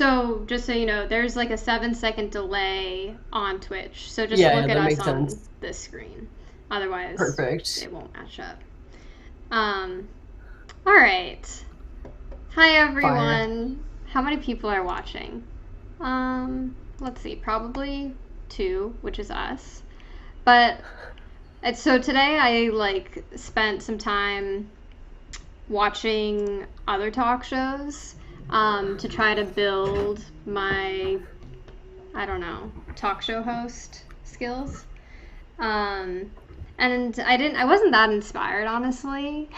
So just so you know, there's like a 7-second delay on Twitch. So just Yeah, look at that us makes on sense. this screen. Otherwise, Perfect. it won't match up. Um, all right. Hi Fire. everyone. How many people are watching? Let's see, probably 2, which is us. But so today I like spent some time watching other talk shows to try to build my, I don't know, talk show host skills. Um, and I wasn't that inspired, honestly.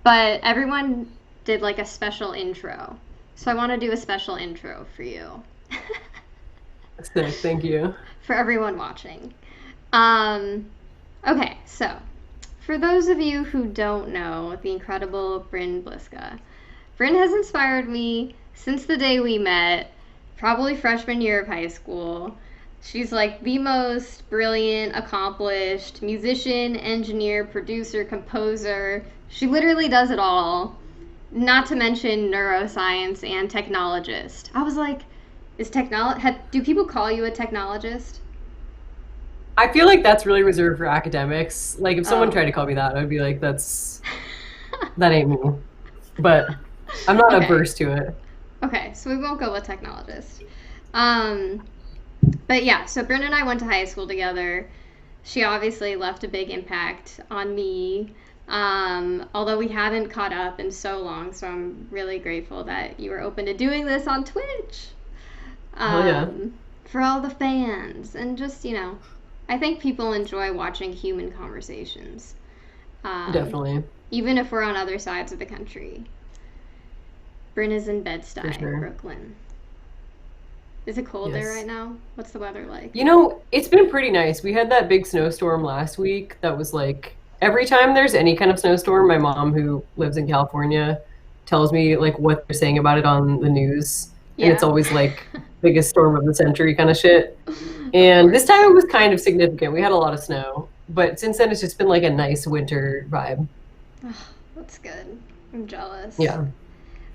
But everyone did like a special intro. So I want to do a special intro for you. Sick. Thank you. For everyone watching. Um, okay, so for those of you who don't know the incredible Bryn Bliska, Bryn has inspired me since the day we met, probably freshman year of high school. She's like the most brilliant, accomplished musician, engineer, producer, composer. She literally does it all. Not to mention neuroscience and technologist. I was like, do people call you a technologist? I feel like that's really reserved for academics. Like if someone Oh. tried to call me that, I'd be like, that ain't me. But I'm not Okay. averse to it. Okay, so we won't go with technologist. Um, but yeah, so Bryn and I went to high school together. She obviously left a big impact on me. Although we haven't caught up in so long, so I'm really grateful that you were open to doing this on Twitch. Hell yeah. For all the fans and just, I think people enjoy watching human conversations, um, Definitely. even if we're on other sides of the country. Bryn is in For Bed-Stuy, sure. Brooklyn. Is it cold there Yes. right now? What's the weather like? It's been pretty nice. We had that big snowstorm last week that was like every time there's any kind of snowstorm, my mom who lives in California tells me like what they're saying about it on the news. And it's Yeah. always like biggest storm of the century kind of shit. Of And this course. time it was kind of significant. We had a lot of snow, but since then it's just been like a nice winter vibe. Oh, that's good. I'm jealous. Yeah,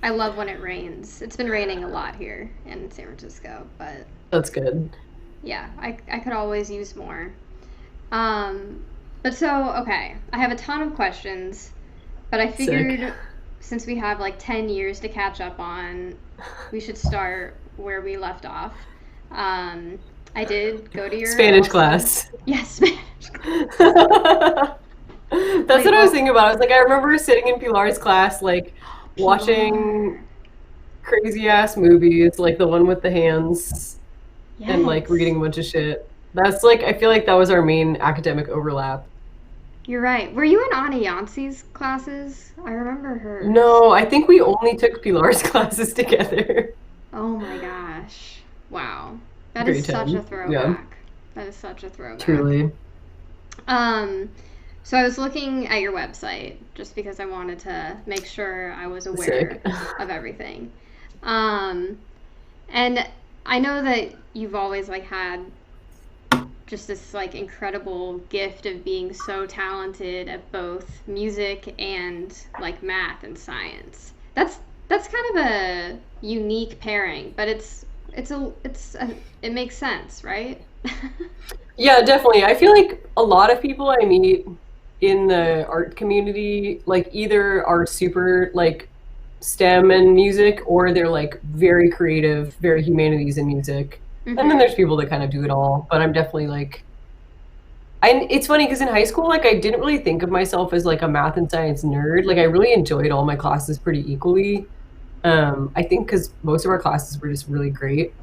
I love when it rains. It's been raining a lot here in San Francisco, but that's good. yeah, I could always use more. Um, but so, okay, I have a ton of questions, but I Sick. figured since we have like 10 years to catch up on, we should start where we left off. Um, I did go to your Spanish awesome, class. yes, Spanish. That's Wait, what I was what? thinking about. I was like, I remember sitting in Pilar's class, like watching Pilar. crazy ass movies, like the one with the hands, and like Yes, reading a bunch of shit. That's like, I feel like that was our main academic overlap. you're right. Were you in Ani Yancey's classes? I remember hers. No, I think we only took Pilar's classes together. Oh my gosh. Wow. That is Grade such a 10. Yeah, throwback. That is such a throwback. truly. Um, so I was looking at your website just because I wanted to make sure I was aware Sick. of everything. Um, and I know that you've always like had just this like incredible gift of being so talented at both music and like math and science. That's kind of a unique pairing, but it makes sense, right? Yeah, definitely. I feel like a lot of people I meet in the art community, like either are super like STEM and music, or they're like very creative, very humanities and music. And then Mhm. there's people that kind of do it all. But I'm definitely like, it's funny because in high school, like I didn't really think of myself as like a math and science nerd. Like I really enjoyed all my classes pretty equally. I think because most of our classes were just really great.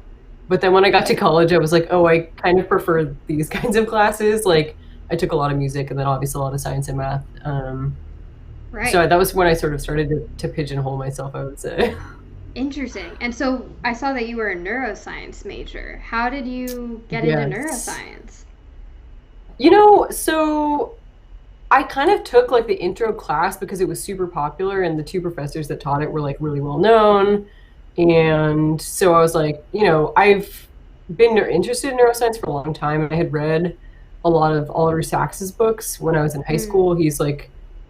But then when I got to college, I was like, oh, I kind of prefer these kinds of classes. Like I took a lot of music and then obviously a lot of science and math. So Right. that was when I sort of started to pigeonhole myself, I would say. Interesting. And so I saw that you were a neuroscience major. How did you get into Yes. neuroscience? So I kind of took like the intro class because it was super popular and the two professors that taught it were like really well known. And so I was like, I've been interested in neuroscience for a long time. I had read a lot of Oliver Sacks's books when I was in high Mm. school. He's like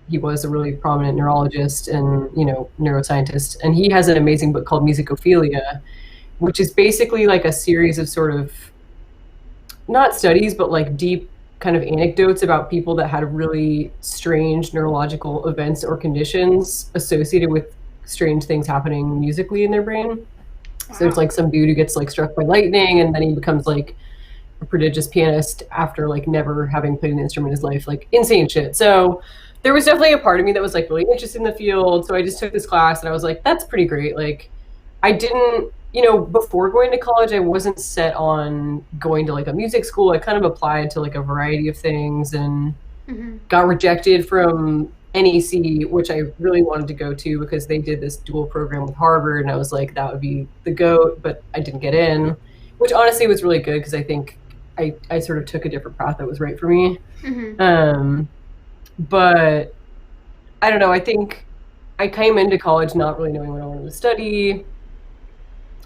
he was a really prominent neurologist and, neuroscientist. And he has an amazing book called Musicophilia, which is basically like a series of sort of, not studies, but like deep kind of anecdotes about people that had really strange neurological events or conditions associated with strange things happening musically in their brain. So there's Wow. like some dude who gets like struck by lightning, and then he becomes like a prodigious pianist after like never having played an instrument in his life, like insane shit. So there was definitely a part of me that was like really interested in the field. So I just took this class and I was like, that's pretty great. Like I didn't, before going to college, I wasn't set on going to like a music school. I kind of applied to like a variety of things and got rejected from NEC, which I really wanted to go to because they did this dual program with Harvard, and I was like, that would be the GOAT, but I didn't get in, which honestly was really good because I think I sort of took a different path that was right for me. But I don't know, I think I came into college not really knowing what I wanted to study,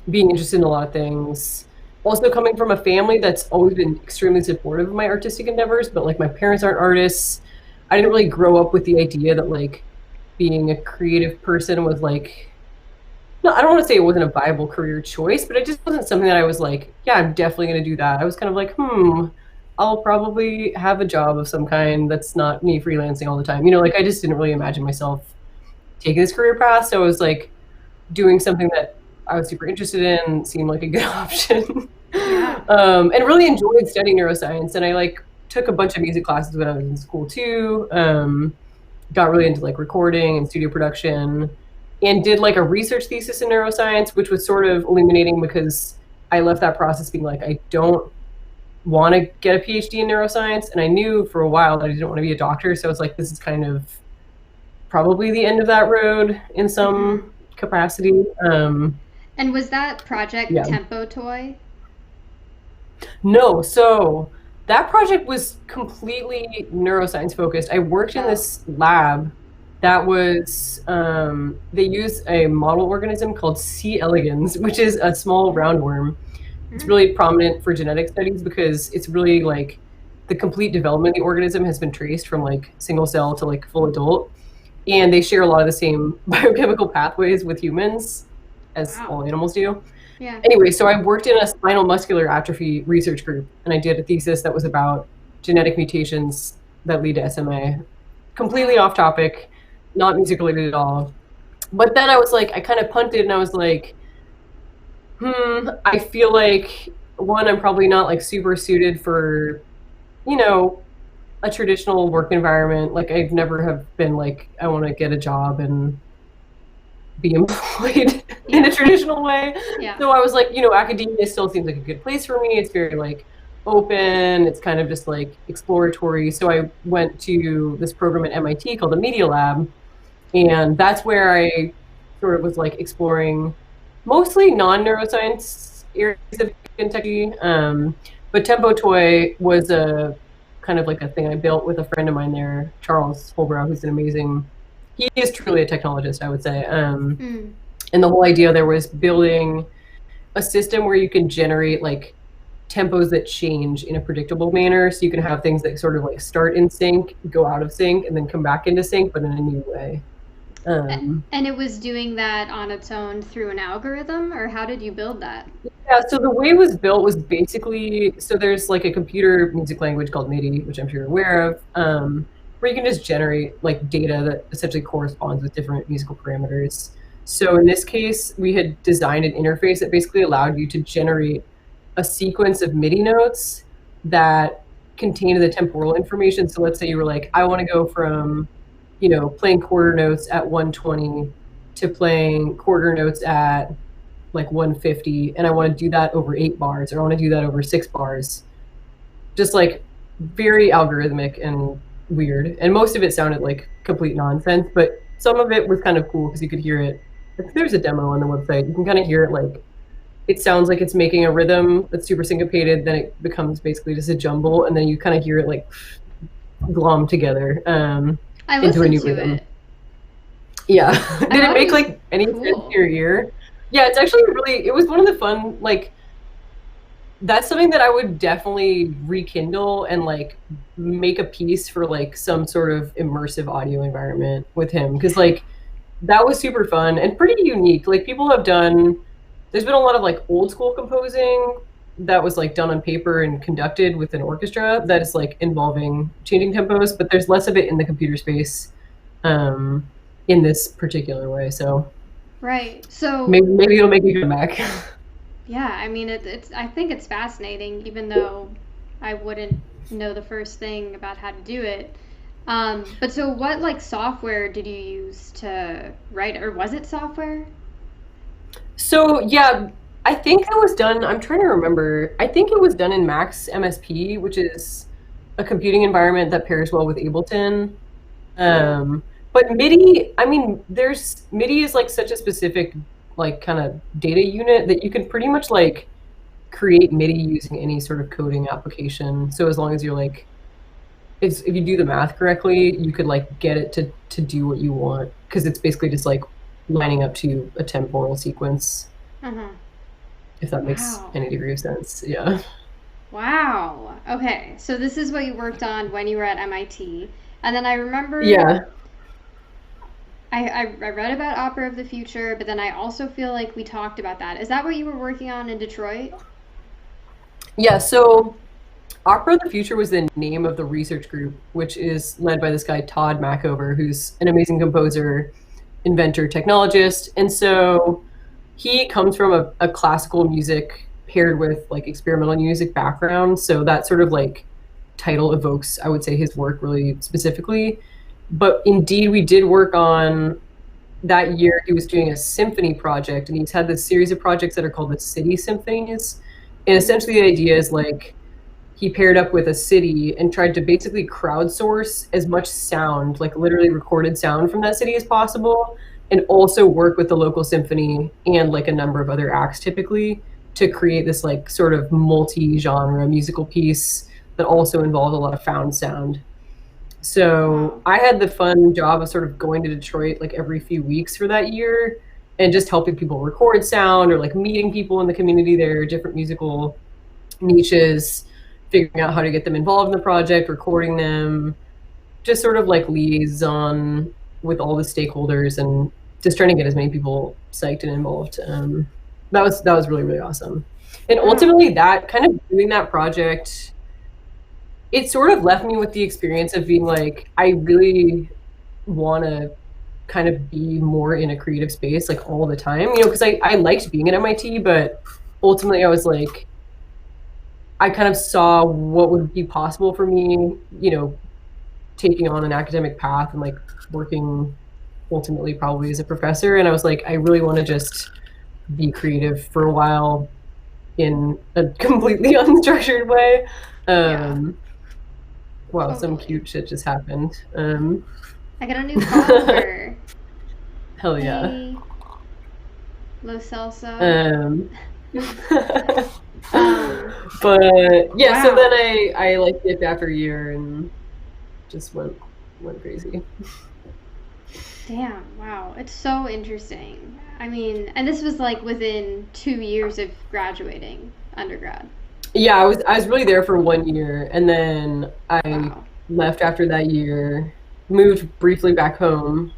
being interested in a lot of things. Also coming from a family that's always been extremely supportive of my artistic endeavors, but like my parents aren't artists. I didn't really grow up with the idea that like being a creative person was like, no, I don't want to say it wasn't a viable career choice, but it just wasn't something that I was like, yeah, I'm definitely going to do that. I was kind of like, I'll probably have a job of some kind that's not me freelancing all the time. Like I just didn't really imagine myself taking this career path. So I was like doing something that I was super interested in, seemed like a good option. And really enjoyed studying neuroscience. And I like took a bunch of music classes when I was in school too. Got really into like recording and studio production, and did like a research thesis in neuroscience, which was sort of illuminating because I left that process being like, I don't want to get a PhD in neuroscience. And I knew for a while that I didn't want to be a doctor. So I was like, this is kind of probably the end of that road in some capacity. And was that project Tempo Toy? No, so that project was completely neuroscience focused. I worked in this lab that was, they use a model organism called C. elegans, which is a small roundworm. It's really prominent for genetic studies because it's really like the complete development of the organism has been traced from like single cell to like full adult. And they share a lot of the same biochemical pathways with humans as all animals do. Yeah. Anyway, so I worked in a spinal muscular atrophy research group, and I did a thesis that was about genetic mutations that lead to SMA. Completely off topic, not music related at all. But then I was like, I kind of punted and I was like, I feel like, one, I'm probably not like super suited for, a traditional work environment. Like I've never have been like, I want to get a job and be employed in a traditional way. So I was like, academia still seems like a good place for me. It's very like open. It's kind of just like exploratory. So I went to this program at MIT called the Media Lab. And that's where I sort of was like exploring mostly non-neuroscience areas of Kentucky. But Tempo Toy was a kind of like a thing I built with a friend of mine there, Charles Holbrow, who's an amazing, he is truly a technologist, I would say. And the whole idea there was building a system where you can generate like tempos that change in a predictable manner. So you can have things that sort of like start in sync, go out of sync, and then come back into sync, but in a new way. And it was doing that on its own through an algorithm, or how did you build that? Yeah, so the way it was built was basically, so there's like a computer music language called MIDI, which I'm sure you're aware of, where you can just generate like data that essentially corresponds with different musical parameters. So in this case, we had designed an interface that basically allowed you to generate a sequence of MIDI notes that contained the temporal information. So let's say you were like, I want to go from, playing quarter notes at 120 to playing quarter notes at like 150, and I want to do that over 8 bars, or I want to do that over 6 bars. Just like very algorithmic and weird. And most of it sounded like complete nonsense, but some of it was kind of cool because you could hear it. There's a demo on the website. You can kind of hear it like, it sounds like it's making a rhythm that's super syncopated, then it becomes basically just a jumble, and then you kind of hear it like glom together into a new rhythm. Yeah. Did it make like any sense to your ear? Yeah, it's actually really, it was one of the fun, like, that's something that I would definitely rekindle and like make a piece for like some sort of immersive audio environment with him, because like that was super fun and pretty unique. Like people have done, there's been a lot of like old school composing that was like done on paper and conducted with an orchestra that is like involving changing tempos, but there's less of it in the computer space um, in this particular way. So Right. So, maybe it'll make me come back. yeah, I mean, it's, I think it's fascinating, even though I wouldn't know the first thing about how to do it. But so what, like, software did you use to write, or was it software? So yeah, I think that was done. I'm trying to remember. I think it was done in Max MSP, which is a computing environment that pairs well with Ableton. Cool. Um, but MIDI, I mean, there's MIDI is like such a specific like kind of data unit that you can pretty much like create MIDI using any sort of coding application. So as long as you're like, if you do the math correctly, you could like get it to do what you want, because it's basically just like lining up to a temporal sequence, Uh-huh. if that makes Wow. any degree of sense. Yeah. Wow. Okay. So this is what you worked on when you were at MIT. And then I remember Yeah. I read about Opera of the Future, but then I also feel like we talked about that. Is that what you were working on in Detroit? Yeah. So Opera of the Future was the name of the research group, which is led by this guy, Todd Mackover, who's an amazing composer, inventor, technologist. And so he comes from a classical music paired with like experimental music background. So that sort of like title evokes, I would say, his work really specifically. But indeed, we did work on that year. He was doing a symphony project, and he's had this series of projects that are called the City Symphonies. And essentially, the idea is like he paired up with a city and tried to basically crowdsource as much sound, like literally recorded sound from that city as possible, and also work with the local symphony and like a number of other acts typically to create this like sort of multi-genre musical piece that also involved a lot of found sound. So Wow. I had the fun job of sort of going to Detroit like every few weeks for that year and just helping people record sound or like meeting people in the community there, different musical niches, figuring out how to get them involved in the project, recording them, just sort of like liaison with all the stakeholders and just trying to get as many people psyched and involved. That was really really awesome. And Wow. ultimately, that kind of doing that project, it sort of left me with the experience of being like, I really want to kind of be more in a creative space like all the time, because I liked being at MIT, but ultimately I was like, I kind of saw what would be possible for me, taking on an academic path and like working ultimately probably as a professor. And I was like, I really want to just be creative for a while in a completely unstructured way. Yeah. Um, wow, some Totally. cute shit just happened. I got a new follower. Hell yeah. Hey, Lo Celso. Um, Um, but yeah, so then wow. I like dipped after a year and just went crazy. Damn, wow. It's so interesting. I mean, and this was like within 2 years of graduating undergrad. Yeah, I was really there for 1 year, and then I Wow. left after that year, moved briefly back home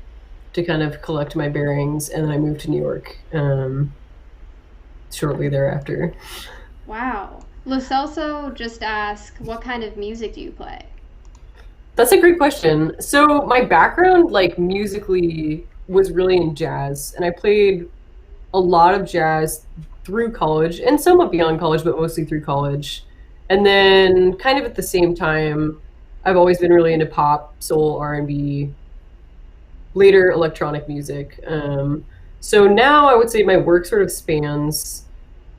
to kind of collect my bearings, and then I moved to New York shortly thereafter. Wow. Lo Celso just asked, what kind of music do you play? That's a great question. So my background, like musically, was really in jazz, and I played a lot of jazz through college and somewhat beyond college, but mostly through college. And then, kind of at the same time, I've always been really into pop, soul, R&B, later electronic music. So now I would say my work sort of spans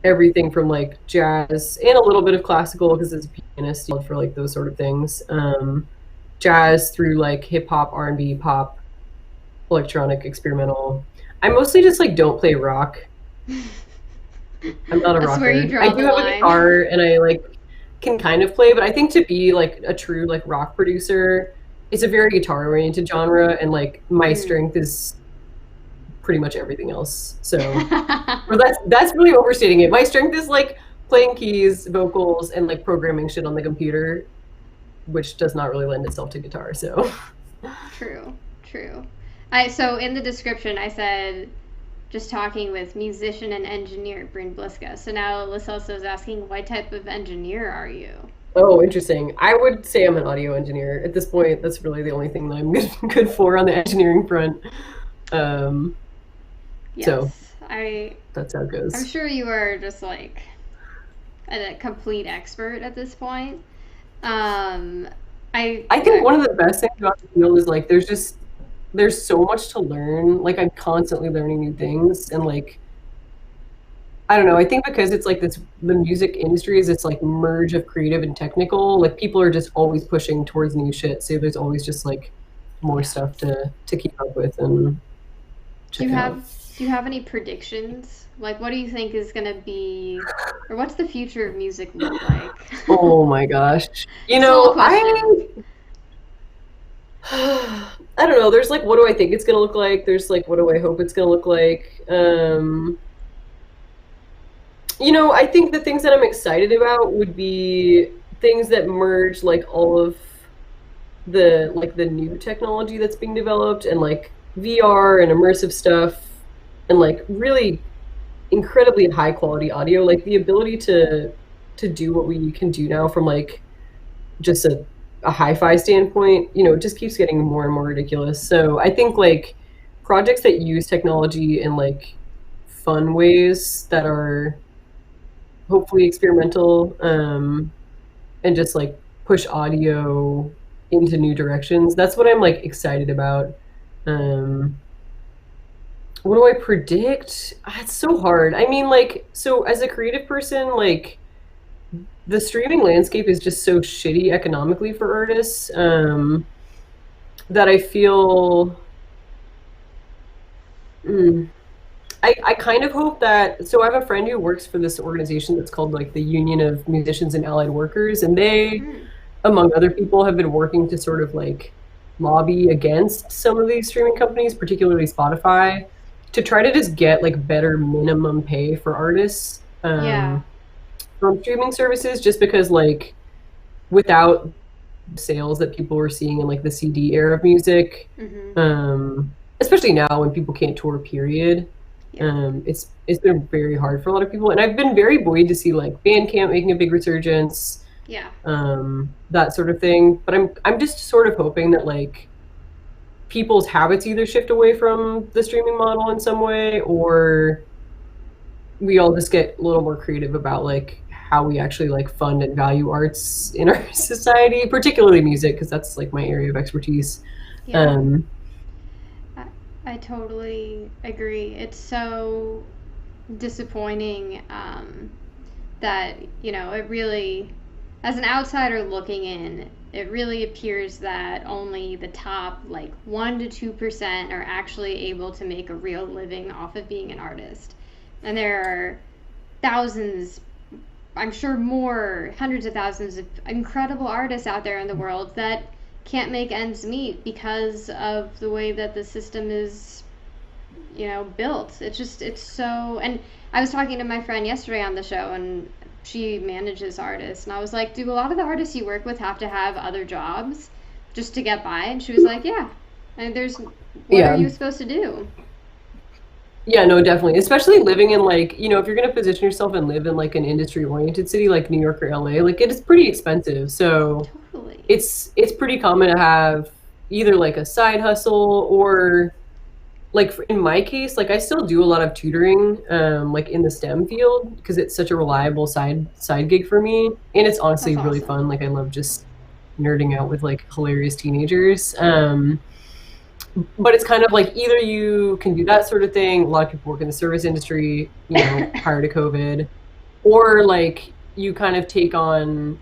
everything from like jazz and a little bit of classical because as a pianist for like those sort of things. Jazz through like hip hop, R&B, pop, electronic, experimental. I mostly just like don't play rock. I'm not a That's where you rocker. I draw the do have a line. guitar and I like can kind of play, but I think to be like a true like rock producer, it's a very guitar oriented genre, and like my Mm. strength is pretty much everything else. So, or that's really overstating it. My strength is like playing keys, vocals, and like programming shit on the computer, which does not really lend itself to guitar. So True, true. So in the description I said just talking with musician and engineer Bryn Bliska. So now Lacelso is asking, what type of engineer are you? oh, interesting. I would say I'm an audio engineer at this point. That's really the only thing that I'm good for on the engineering front. Um, so Yes, I. that's how it I'm goes. sure you are just like a complete expert at this point. Um, I I think one of the best things about the field is like there's so much to learn. Like I'm constantly learning new things, and like I don't know. I think because it's like this, the music industry is this like merge of creative and technical. Like people are just always pushing towards new shit. So there's always just like more yeah. stuff to keep up with and Do you check have out. do you have any predictions? Like, what do you think is gonna be, or what's the future of music look like? Oh my gosh. You Small know, question. I don't know. There's like what do I think it's gonna look like? There's like what do I hope it's gonna look like? You know, I think the things that I'm excited about would be things that merge like all of the new technology that's being developed and like VR and immersive stuff and like really incredibly high quality audio, like the ability to do what we can do now from like just a hi-fi standpoint, you know, it just keeps getting more and more ridiculous. So I think like projects that use technology in like fun ways that are hopefully experimental, and just like push audio into new directions. That's what I'm like excited about. Um, what do I predict? It's so hard. I mean, like, so as a creative person, like the streaming landscape is just so shitty economically for artists, that I feel. Mm, I kind of hope that. So I have a friend who works for this organization that's called like the Union of Musicians and Allied Workers, and they, Mm, among other people, have been working to sort of like lobby against some of these streaming companies, particularly Spotify, to try to just get like better minimum pay for artists, yeah. from streaming services, just because like without sales that people were seeing in like the CD era of music, Mhm. especially now when people can't tour, period. Yeah. It's been very hard for a lot of people, and I've been very buoyed to see like Bandcamp making a big resurgence, Yeah. that sort of thing. But I'm just sort of hoping that like people's habits either shift away from the streaming model in some way, or we all just get a little more creative about like how we actually like fund and value arts in our society, particularly music, because that's like my area of expertise. Yeah. Um, I, I totally agree. It's so disappointing that, it really, as an outsider looking in, it really appears that only the top like 1 to 2% are actually able to make a real living off of being an artist. And there are thousands, I'm sure more, hundreds of thousands of incredible artists out there in the world that can't make ends meet because of the way that the system is, built. It's so. And I was talking to my friend yesterday on the show, and she manages artists, and I was like, do a lot of the artists you work with have to have other jobs just to get by? And she was like, yeah. And what are yeah. you supposed to do? Yeah, no, definitely. Especially living in like, you know, if you're going to position yourself and live in like an industry oriented city like New York or LA, like it is pretty expensive. So Totally. it's pretty common to have either like a side hustle or like in my case, like I still do a lot of tutoring, like in the STEM field because it's such a reliable side gig for me, and it's That's honestly really awesome. fun. Like I love just nerding out with like hilarious teenagers. But it's kind of like either you can do that sort of thing. A lot of people work in the service industry, you know, prior to COVID, or like you kind of take on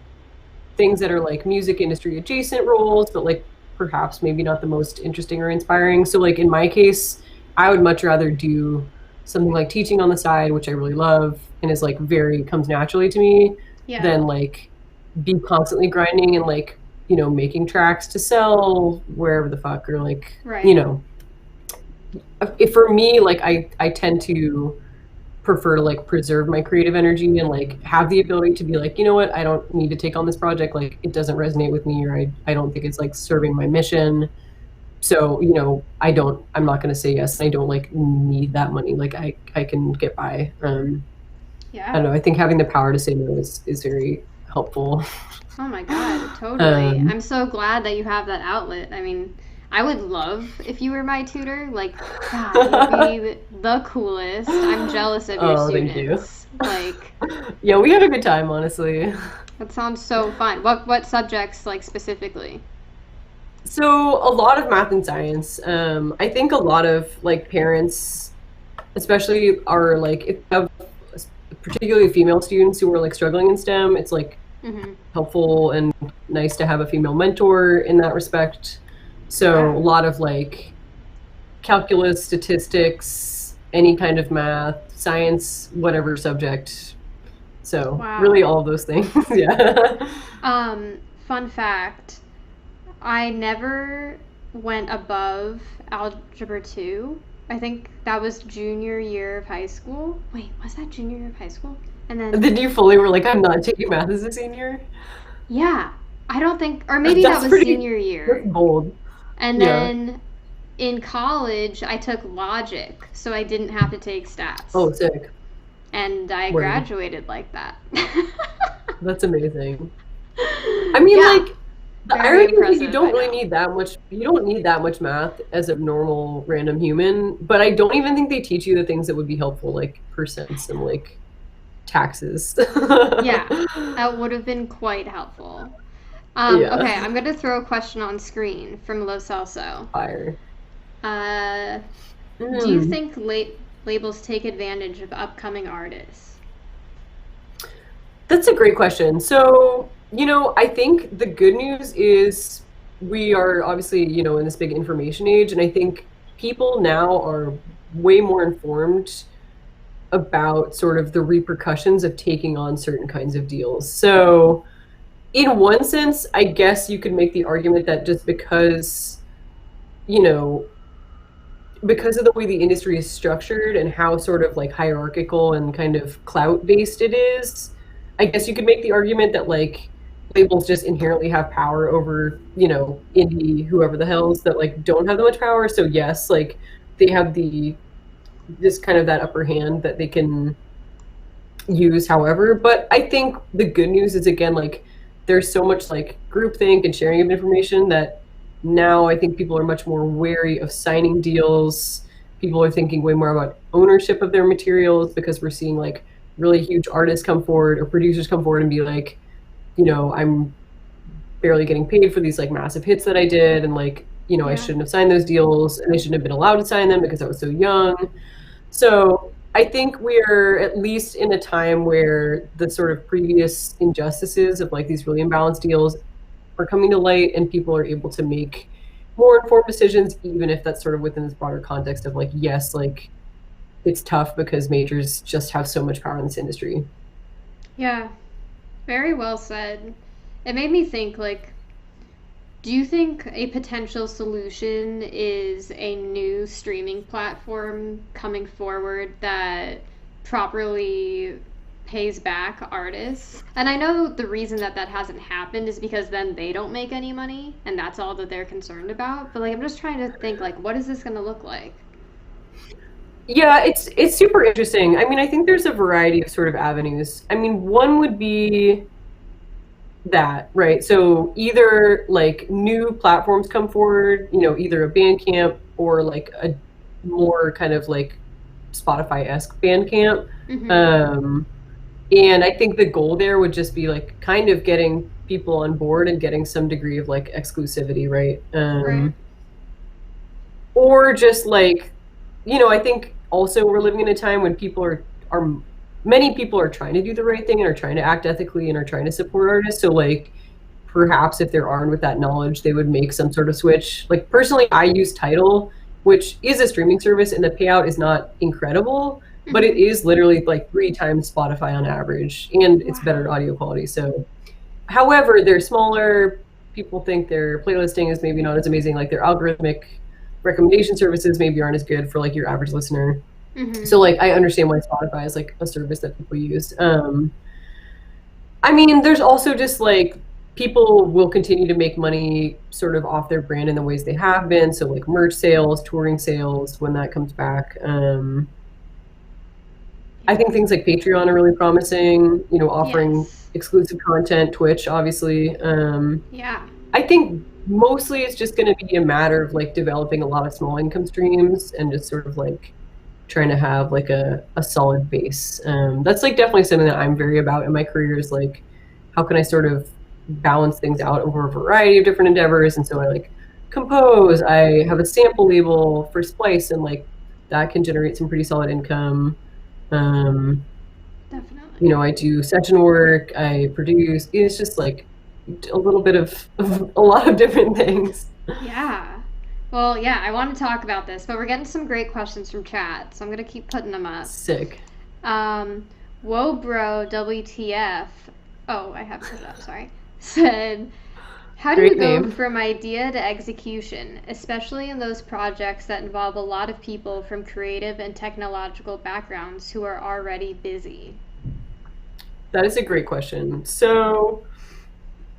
things that are like music industry adjacent roles, but like perhaps maybe not the most interesting or inspiring. So like in my case, I would much rather do something like teaching on the side, which I really love and is like very comes naturally to me, Yeah. than like be constantly grinding and like, you know, making tracks to sell wherever the fuck, or like, you Right. know, if for me, like I tend to prefer to like preserve my creative energy and like have the ability to be like, you know what, I don't need to take on this project, like it doesn't resonate with me, or I don't think it's like serving my mission. So, you know, I'm not going to say yes. I don't like need that money. Like I can get by. I don't Yeah. know. I think having the power to say no is very helpful. Oh my God, totally. Um, I'm so glad that you have that outlet. I mean, I would love if you were my tutor. Like, God, you'd be the coolest. I'm jealous of your oh, thank you. students. Like, Yeah, we had a good time, honestly. that sounds so fun. What subjects like specifically? So a lot of math and science. I think a lot of like parents, especially are like, if you have particularly female students who are like struggling in STEM, it's like Mm-hmm. helpful and nice to have a female mentor in that respect. So Yeah. a lot of like calculus, statistics, any kind of math, science, whatever subject. So really Wow. all of those things. Yeah. Fun fact. I never went above Algebra 2. I think that was junior year of high school. Wait, was that junior year of high school? And then, Then you fully were like, I'm not taking math as a senior. yeah, I don't think, or maybe that That's was pretty, senior that's year. bold. And Yeah. then in college, I took logic, so I didn't have to take stats. Oh, sick. And I Word. graduated like that. That's amazing. I mean, Yeah, like, the very irony is that you impressive, I don't really know. need that much. You don't need that much math as a normal random human. But I don't even think they teach you the things that would be helpful, like percents and like taxes. Yeah, that would have been quite helpful. Yeah. Okay, I'm gonna throw a question on screen from Lo Celso. Fire. Uh, do you Mm. think labels take advantage of upcoming artists? That's a great question. So, you know, I think the good news is we are obviously, you know, in this big information age, and I think people now are way more informed about sort of the repercussions of taking on certain kinds of deals. So, in one sense, I guess you could make the argument that just because, you know, because of the way the industry is structured and how sort of like hierarchical and kind of clout based it is, I guess you could make the argument that like labels just inherently have power over, you know, indie whoever the hells that like don't have that much power. So yes, like they have the this kind of that upper hand that they can use however. But I think the good news is again like there's so much like groupthink and sharing of information that now I think people are much more wary of signing deals. People are thinking way more about ownership of their materials because we're seeing like really huge artists come forward or producers come forward and be like, you know, I'm barely getting paid for these like massive hits that I did, and like, you know, I Yeah. shouldn't have signed those deals and I shouldn't have been allowed to sign them because I was so young. So I think we're at least in a time where the sort of previous injustices of like these really imbalanced deals are coming to light and people are able to make more informed decisions, even if that's sort of within this broader context of like, yes, like it's tough because majors just have so much power in this industry. Yeah, very well said. It made me think like, do you think a potential solution is a new streaming platform coming forward that properly pays back artists? And I know the reason that that hasn't happened is because then they don't make any money and that's all that they're concerned about. But like I'm just trying to think like what is this going to look like? Yeah, it's super interesting. I mean, I think there's a variety of sort of avenues. I mean, one would be that, right? So either like new platforms come forward, you know, either a Bandcamp or like a more kind of like Spotify-esque Bandcamp. Mhm. Um, and I think the goal there would just be like kind of getting people on board and getting some degree of like exclusivity, right? Right. Or just like, you know, I think also we're living in a time when people are many people are trying to do the right thing and are trying to act ethically and are trying to support artists. So like perhaps if they're armed with that knowledge, they would make some sort of switch. Like personally, I use Tidal, which is a streaming service, and the payout is not incredible, but it Mhm. is literally like 3 times Spotify on average, and it's better Wow. audio quality. So, however, they're smaller. People think their playlisting is maybe not as amazing. Like their algorithmic recommendation services maybe aren't as good for like your average listener. Mm-hmm. So like I understand why Spotify is like a service that people use. I mean, there's also just like people will continue to make money sort of off their brand in the ways they have been. So like merch sales, touring sales, when that comes back. I Yeah. think things like Patreon are really promising, you know, offering Yes. exclusive content, Twitch, obviously. Yeah. I think mostly it's just going to be a matter of like developing a lot of small income streams and just sort of like trying to have like a solid base. That's like definitely something that I'm very about in my career is like, how can I sort of balance things out over a variety of different endeavors? And so I like compose, I have a sample label for Splice, and like that can generate some pretty solid income. Um, you Definitely. know, I do session work, I produce. It's just like a little bit of a lot of different things. Yeah. Well, yeah, I want to talk about this, but we're getting some great questions from chat, so I'm going to keep putting them up. Sick. Um, Whoa Bro WTF. Oh, I have put it up, sorry. Said, how do you Great go name. from idea to execution, especially in those projects that involve a lot of people from creative and technological backgrounds who are already busy? That is a great question. So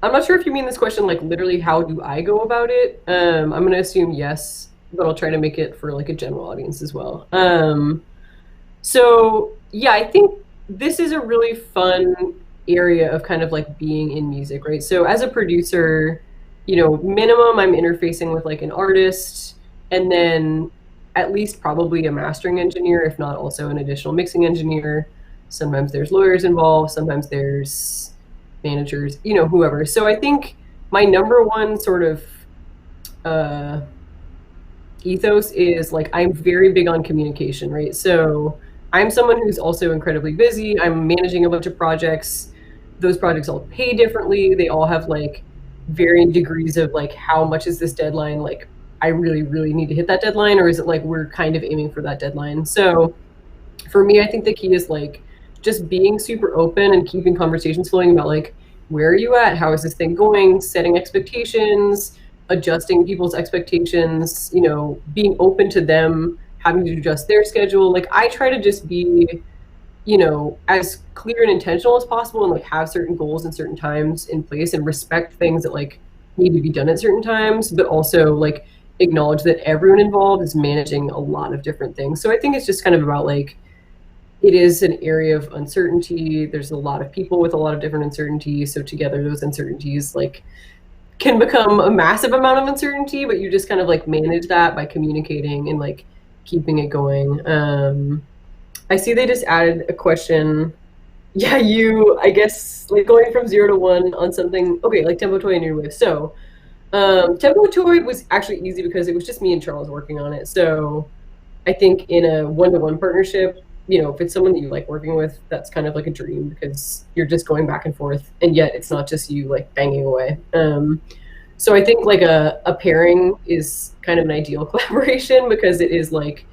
I'm not sure if you mean this question like literally how do I go about it. I'm gonna assume yes, but I'll try to make it for like a general audience as well. So yeah, I think this is a really fun area of kind of like being in music, right? So as a producer, you know, minimum I'm interfacing with like an artist and then at least probably a mastering engineer, if not also an additional mixing engineer. Sometimes there's lawyers involved, sometimes there's managers, you know, whoever. So I think my number one sort of uh ethos is like I'm very big on communication, right? So I'm someone who's also incredibly busy. I'm managing a bunch of projects. Those projects all pay differently. They all have like varying degrees of like how much is this deadline? Like I really, really need to hit that deadline, or is it like we're kind of aiming for that deadline? So for me, I think the key is like just being super open and keeping conversations flowing about like where are you at? How is this thing going? Setting expectations, adjusting people's expectations, you know, being open to them having to adjust their schedule. Like I try to just be, you know, as clear and intentional as possible and like have certain goals and certain times in place and respect things that like need to be done at certain times, but also like acknowledge that everyone involved is managing a lot of different things. So I think it's just kind of about like it is an area of uncertainty. There's a lot of people with a lot of different uncertainties. So together those uncertainties like can become a massive amount of uncertainty, but you just kind of like manage that by communicating and like keeping it going. I see they just added a question. Yeah, you, I guess, like going from 0 to 1 on something, okay, like Tempo Toy and New Wave. So, Tempo Toy was actually easy because it was just me and Charles working on it. So, I think in a 1-to-1 partnership, you know, if it's someone that you like working with, that's kind of like a dream because you're just going back and forth, and yet it's not just you like banging away. So I think like a pairing is kind of an ideal collaboration because it is like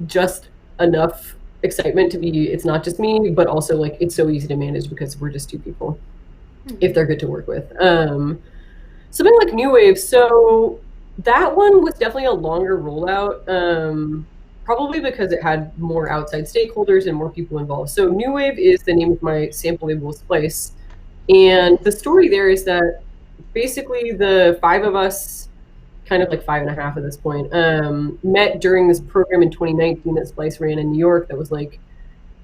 just enough excitement to be it's not just me, but also like it's so easy to manage because we're just two people if they're good to work with. Something like New Wave, so that one was definitely a longer rollout, probably because it had more outside stakeholders and more people involved. So New Wave is the name of my sample label Splice, and the story there is that basically the 5 of us, kind of like 5.5 at this point, met during this program in 2019 that Splice ran in New York that was like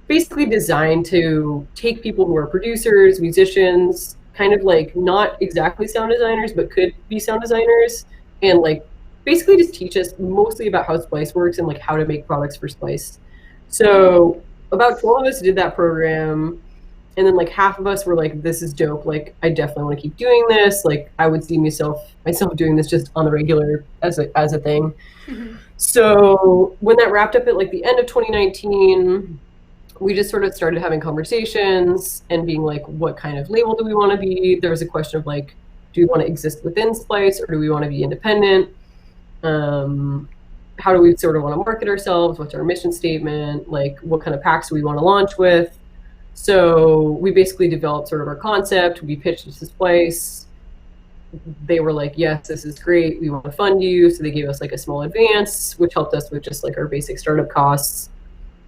basically designed to take people who are producers, musicians, kind of like not exactly sound designers, but could be sound designers, and like basically just teach us mostly about how Splice works and like how to make products for Splice. So about 12 of us did that program, and then like half of us were like, this is dope, like I definitely want to keep doing this, like I would see myself doing this just on the regular as a thing. So when that wrapped up at like the end of 2019, we just sort of started having conversations and being like, what kind of label do we want to be? There was a question of like, do we want to exist within Splice or do we want to be independent? How do we sort of want to market ourselves? What's our mission statement? Like, what kind of packs do we want to launch with? So we basically developed sort of our concept. We pitched it to Splice. They were like, yes, this is great. We want to fund you. So they gave us like a small advance, which helped us with just like our basic startup costs.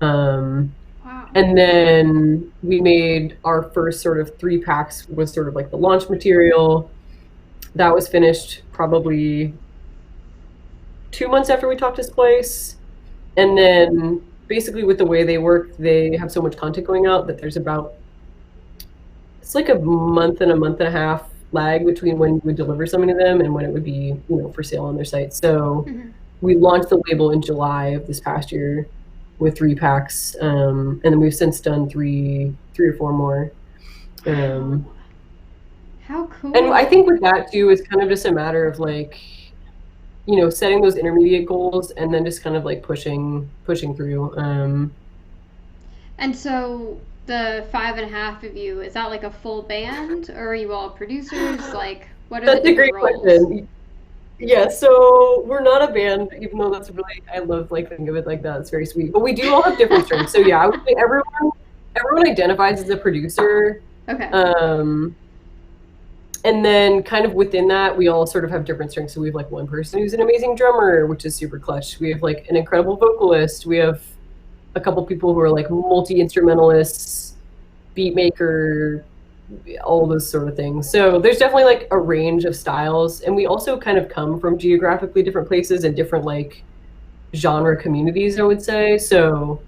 Wow. And then we made our first sort of 3-packs was sort of like the launch material. That was finished probably 2 months after we talked to Splice. And then basically with the way they work, they have so much content going out that there's about, it's like a month and a half lag between when we deliver something to them and when it would be, for sale on their site. So we launched the label in July of this past year with 3-packs. And then we've since done three or four more. How cool. And I think with that too, it's kind of just a matter of like, setting those intermediate goals and then just kind of like pushing through. And so the 5.5 of you, is that like a full band, or are you all producers? Like, what are the different roles? That's a great question. Yeah, so we're not a band, even though that's really, I love like thinking of it like that. It's very sweet. But we do all have different strengths. So yeah, I would say everyone identifies as a producer. Okay. And then kind of within that, we all sort of have different strengths. So we have like one person who's an amazing drummer, which is super clutch. We have like an incredible vocalist. We have a couple people who are like multi-instrumentalists, beat maker, all those sort of things. So there's definitely like a range of styles. And we also kind of come from geographically different places and different like genre communities, I would say. So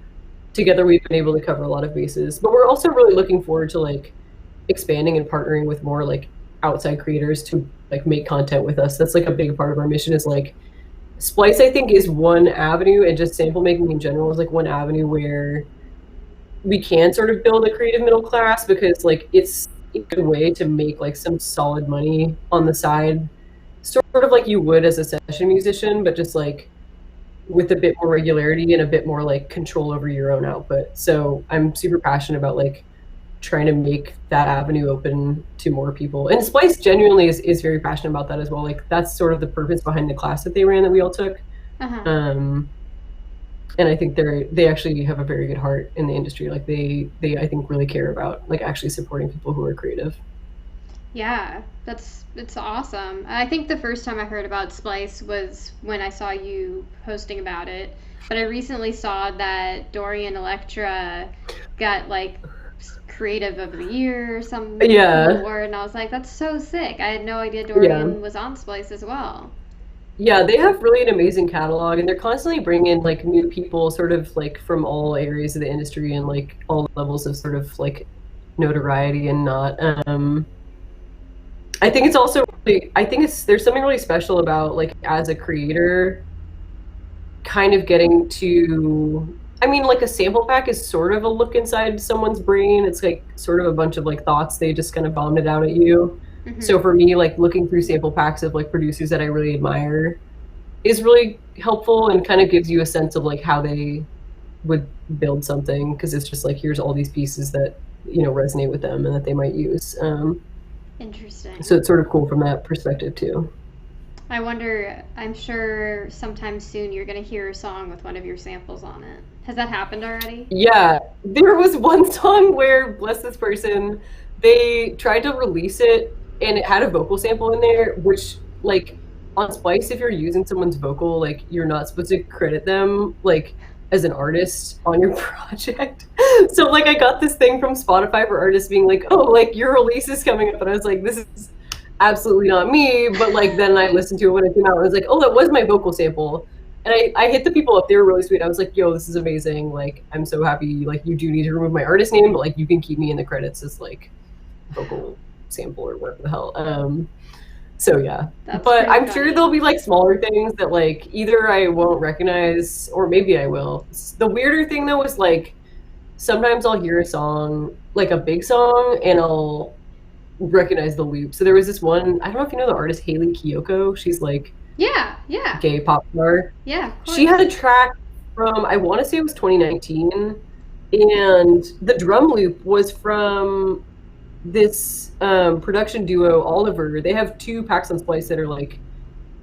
together we've been able to cover a lot of bases. But we're also really looking forward to like expanding and partnering with more like outside creators to like make content with us. That's like a big part of our mission, is like Splice, I think, is one avenue, and just sample making in general is like one avenue where we can sort of build a creative middle class, because like it's a good way to make like some solid money on the side, sort of like you would as a session musician, but just like with a bit more regularity and a bit more like control over your own output. So I'm super passionate about like trying to make that avenue open to more people. And Splice genuinely is very passionate about that as well. Like that's sort of the purpose behind the class that they ran that we all took. And I think they actually have a very good heart in the industry. Like they I think really care about like actually supporting people who are creative. Yeah, it's awesome. I think the first time I heard about Splice was when I saw you posting about it. But I recently saw that Dorian Electra got like creative of the year or some award, and I was like, that's so sick. I had no idea Dorian was on Splice as well. Yeah, they have really an amazing catalog, and they're constantly bringing in like new people sort of like from all areas of the industry and like all levels of sort of like notoriety and not. I think it's also really, there's something really special about like as a creator kind of getting to, I mean, like a sample pack is sort of a look inside someone's brain. It's like sort of a bunch of like thoughts. They just kind of bombed it out at you. So for me, like looking through sample packs of like producers that I really admire is really helpful and kind of gives you a sense of like how they would build something. Cause it's just like, here's all these pieces that, resonate with them and that they might use. Interesting. So it's sort of cool from that perspective too. I wonder, I'm sure sometime soon you're going to hear a song with one of your samples on it. Has that happened already? Yeah. There was one song where, bless this person, they tried to release it and it had a vocal sample in there, which like on Splice, if you're using someone's vocal, like you're not supposed to credit them like as an artist on your project. So like I got this thing from Spotify for artists being like, oh, like your release is coming up. And I was like, this is absolutely not me. But like then I listened to it when it came out. I was like, oh, that was my vocal sample. And I hit the people up. They were really sweet. I was like, yo, this is amazing. Like, I'm so happy. Like, you do need to remove my artist name, but like you can keep me in the credits as like vocal sample or whatever the hell. So yeah. But I'm sure there'll be like smaller things that like either I won't recognize or maybe I will. The weirder thing though is like sometimes I'll hear a song, like a big song, and I'll recognize the loop. So there was this one, I don't know if you know the artist Haley Kiyoko. She's like gay pop star. Yeah. She had a track from, I want to say it was 2019, and the drum loop was from this production duo Oliver. They have 2 packs on Splice that are like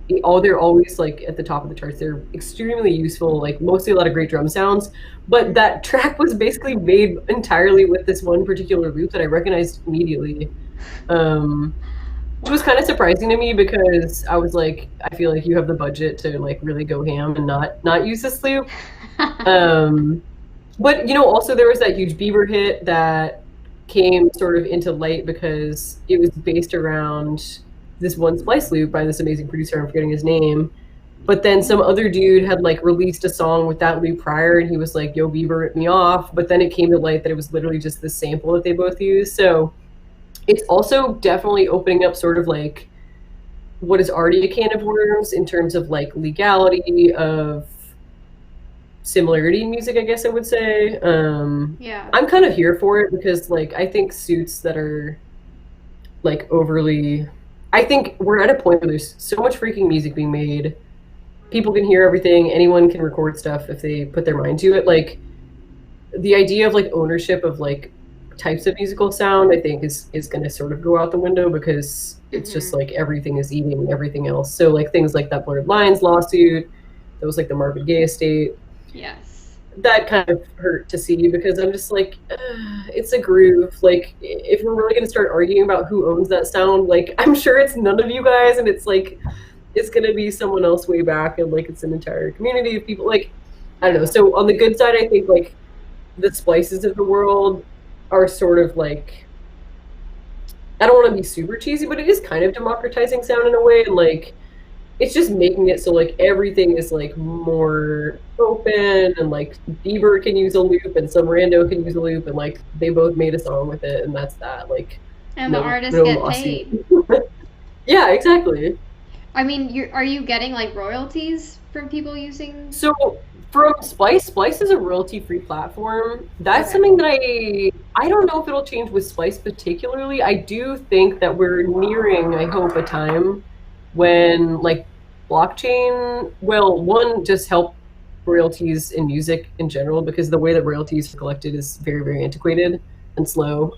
they're always like at the top of the charts. They're extremely useful, like mostly a lot of great drum sounds, but that track was basically made entirely with this one particular loop that I recognized immediately, which was kind of surprising to me because I was like, I feel like you have the budget to like really go ham and not use this loop. But, also there was that huge Bieber hit that came sort of into light because it was based around this one splice loop by this amazing producer. I'm forgetting his name. But then some other dude had like released a song with that loop prior, and he was like, "Yo, Bieber, rip me off." But then it came to light that it was literally just the sample that they both used. So it's also definitely opening up sort of like what is already a can of worms in terms of like legality of similarity in music, I guess I would say. Yeah. I'm kind of here for it because like I think suits that are like overly, I think we're at a point where there's so much freaking music being made. People can hear everything, anyone can record stuff if they put their mind to it. Like the idea of like ownership of like types of musical sound, I think is going to sort of go out the window because it's just like everything is eating everything else. So like things like that Blurred Lines lawsuit, that was like the Marvin Gaye estate. Yes. That kind of hurt to see because I'm just like, it's a groove. Like, if we're really going to start arguing about who owns that sound, like, I'm sure it's none of you guys, and it's like, it's going to be someone else way back, and like, it's an entire community of people. Like, I don't know. So, on the good side, I think like the splices of the world are sort of like, I don't want to be super cheesy, but it is kind of democratizing sound in a way, and like, it's just making it so like everything is like more open, and like Bieber can use a loop and some rando can use a loop, and like they both made a song with it, and that's that. Like, And the artists no get lawsuit. paid. Yeah, exactly. I mean, are you getting like royalties from people using? So from Splice is a royalty-free platform. That's Okay. something that I don't know if it'll change with Splice particularly. I do think that we're nearing, I hope, a time when like blockchain will, one, just help royalties in music in general, because the way that royalties are collected is very, very antiquated and slow.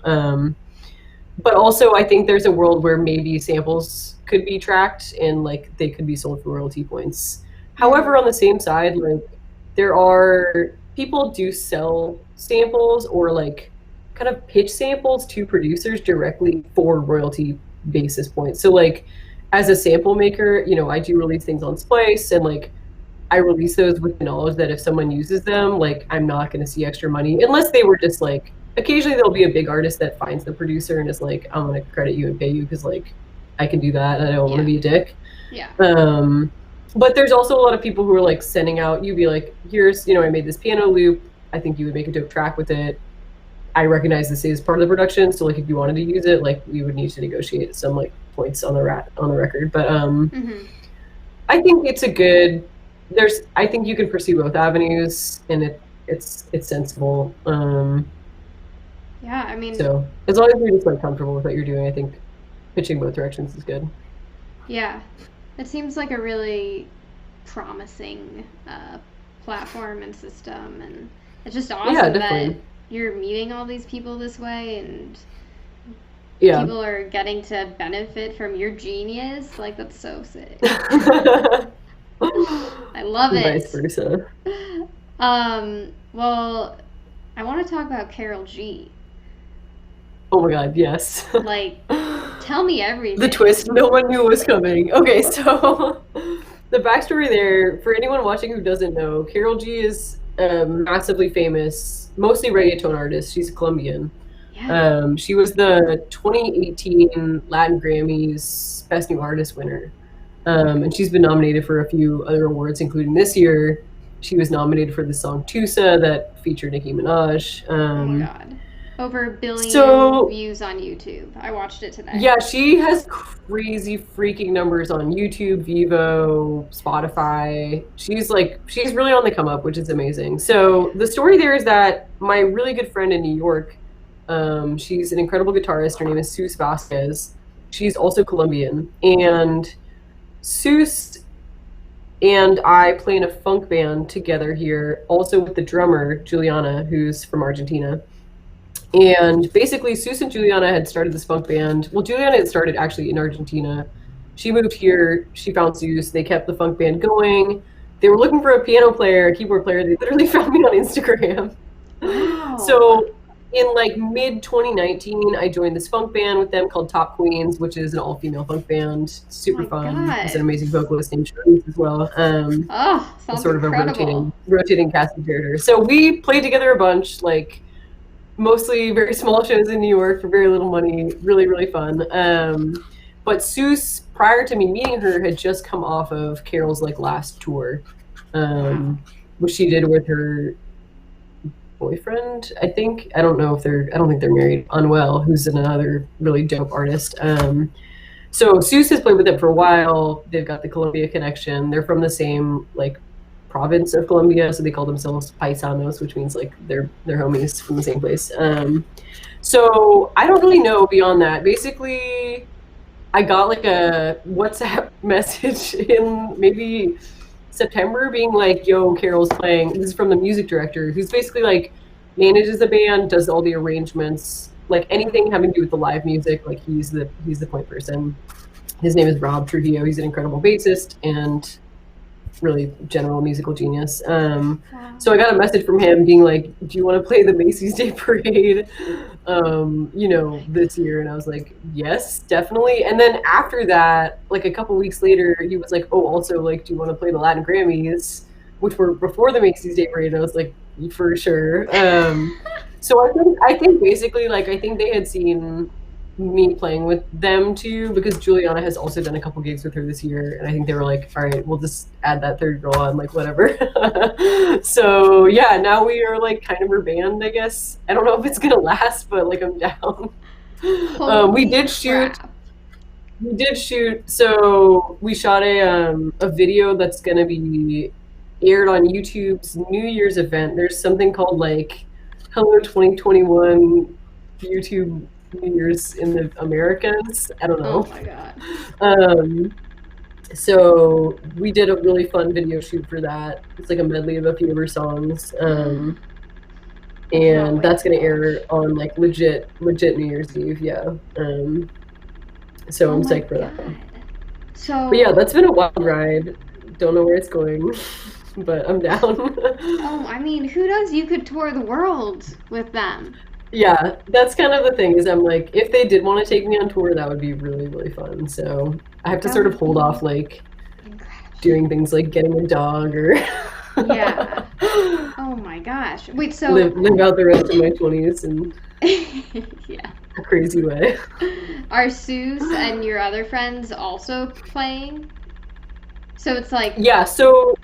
But also I think there's a world where maybe samples could be tracked and like they could be sold for royalty points. However, on the same side, like there are people do sell samples or like kind of pitch samples to producers directly for royalty basis points. So like as a sample maker, I do release things on Splice, and like I release those with the knowledge that if someone uses them, like I'm not going to see extra money unless they were just like, occasionally there'll be a big artist that finds the producer and is like, I'm going to credit you and pay you because like I can do that and I don't want to be a dick. Yeah. But there's also a lot of people who are like sending out, you'd be like, here's, I made this piano loop. I think you would make a dope track with it. I recognize this is part of the production, so like if you wanted to use it, like we would need to negotiate some like points on the record. But I think it's a good. I think you can pursue both avenues, and it's sensible. Yeah, I mean. So as long as you're just like comfortable with what you're doing, I think pitching both directions is good. Yeah, it seems like a really promising platform and system, and it's just awesome that you're meeting all these people this way, and people are getting to benefit from your genius. Like, that's so sick. I love it. Vice versa. Well, I want to talk about Karol G. Oh my god, yes. Like, tell me everything. The twist no one knew was coming. Okay, so the backstory there, for anyone watching who doesn't know, Karol G is a massively famous, mostly reggaeton artist. She's Colombian. Yeah. She was the 2018 Latin Grammys Best New Artist winner. And she's been nominated for a few other awards, including this year. She was nominated for the song Tusa that featured Nicki Minaj. Oh my god. Over 1 billion views on YouTube. I watched it today. Yeah, she has crazy freaking numbers on YouTube, Vivo, Spotify. She's really on the come up, which is amazing. So the story there is that my really good friend in New York, she's an incredible guitarist. Her name is Sus Vasquez. She's also Colombian. And Sus and I play in a funk band together here, also with the drummer, Juliana, who's from Argentina. And basically, Sus and Juliana had started this funk band. Well, Juliana had started actually in Argentina. She moved here. She found Sus. They kept the funk band going. They were looking for a piano player, a keyboard player. They literally found me on Instagram. Wow. So in like mid 2019, I joined this funk band with them called Top Queens, which is an all-female funk band. Oh Super my fun. There's an god. amazing vocalist named Charlize as well. Oh, sounds Sort of a incredible. rotating cast of characters. So we played together a bunch, like mostly very small shows in New York for very little money. Really, really fun. But Seuss, prior to me meeting her, had just come off of Karol's like last tour, Wow. which she did with her boyfriend, I think. I don't know if I don't think they're married. Unwell, who's another really dope artist. So Seuss has played with them for a while. They've got the Colombia connection. They're from the same like province of Colombia, so they call themselves paisanos, which means like they're homies from the same place. So I don't really know beyond that. Basically, I got like a WhatsApp message in maybe September being like, yo, Karol's playing. This is from the music director, who's basically like manages the band, does all the arrangements, like anything having to do with the live music. Like he's the point person. His name is Rob Trujillo. He's an incredible bassist and really general musical genius. Wow. So I got a message from him being like, do you want to play the Macy's Day Parade, this year? And I was like, yes, definitely. And then after that, like a couple weeks later, he was like, oh, also, like, do you want to play the Latin Grammys, which were before the Macy's Day Parade? And I was like, for sure. So I think basically, like, I think they had seen me playing with them too, because Juliana has also done a couple gigs with her this year, and I think they were like, all right, we'll just add that third girl on, like whatever. So yeah, now we are like kind of her band, I guess. I don't know if it's gonna last, but like I'm down. We Holy did shoot. crap. We did shoot. So we shot a video that's gonna be aired on YouTube's New Year's event. There's something called like Hello 2021 YouTube New Year's in the Americas. I don't Oh know. my god. So we did a really fun video shoot for that. It's like a medley of a few of her songs. And that's gonna air on like legit New Year's Eve, yeah. So I'm psyched for that. So But yeah, that's been a wild ride. Don't know where it's going, but I'm down. oh, I mean, who knows? You could tour the world with them. Yeah, that's kind of the thing, is I'm like, if they did want to take me on tour, that would be really, really fun. So I have to sort of hold off like doing things like getting a dog or Yeah. Oh my gosh. Wait, so live out the rest of my 20s in yeah. a crazy way. Are Seuss and your other friends also playing? So it's like Yeah, so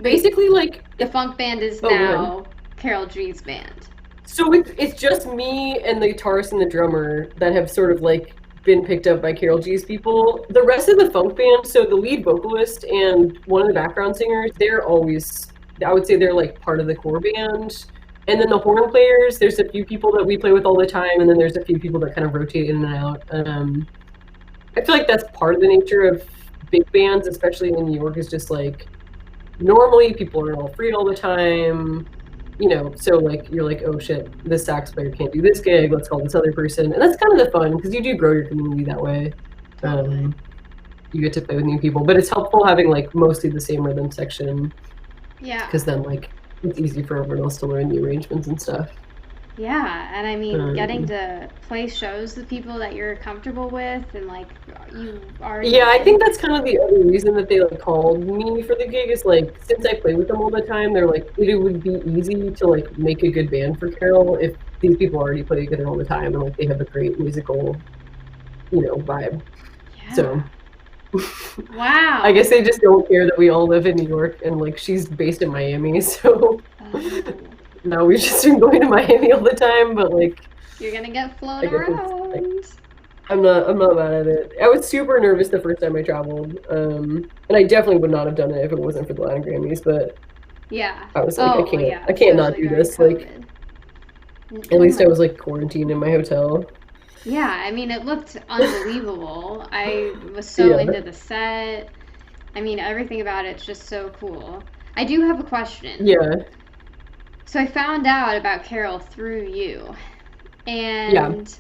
basically like the funk band is Oh, go now Karol G's band. so it's just me and the guitarist and the drummer that have sort of like been picked up by Karol G's people. The rest of the funk band, so the lead vocalist and one of the background singers, they're always, I would say they're like part of the core band. And then the horn players, there's a few people that we play with all the time, and then there's a few people that kind of rotate in and out. I feel like that's part of the nature of big bands, especially in New York, is just like normally people are all free all the time. So like you're like, oh shit, this sax player can't do this gig, let's call this other person. And that's kind of the fun, because you do grow your community that way. You get to play with new people, but it's helpful having like mostly the same rhythm section, Yeah. because then like it's easy for everyone else to learn the arrangements and stuff. Yeah, and I mean, getting to play shows with people that you're comfortable with, and like you already. Yeah, I think that's kind of the other reason that they like called me for the gig, is like, since I play with them all the time, they're like, it would be easy to like make a good band for Karol if these people already play together all the time and like they have a great musical, vibe. Yeah. So Wow. I guess they just don't care that we all live in New York, and like she's based in Miami, so now we've just been going to Miami all the time, but like you're gonna get flown around. I'm not mad at it. I was super nervous the first time I traveled, and I definitely would not have done it if it wasn't for the Latin Grammys. But yeah, I was like, I can't not do this. COVID. Like, at least I was like quarantined in my hotel. Yeah, I mean, it looked unbelievable. I was so into the set. I mean, everything about it's just so cool. I do have a question. Yeah. So I found out about Karol through you, and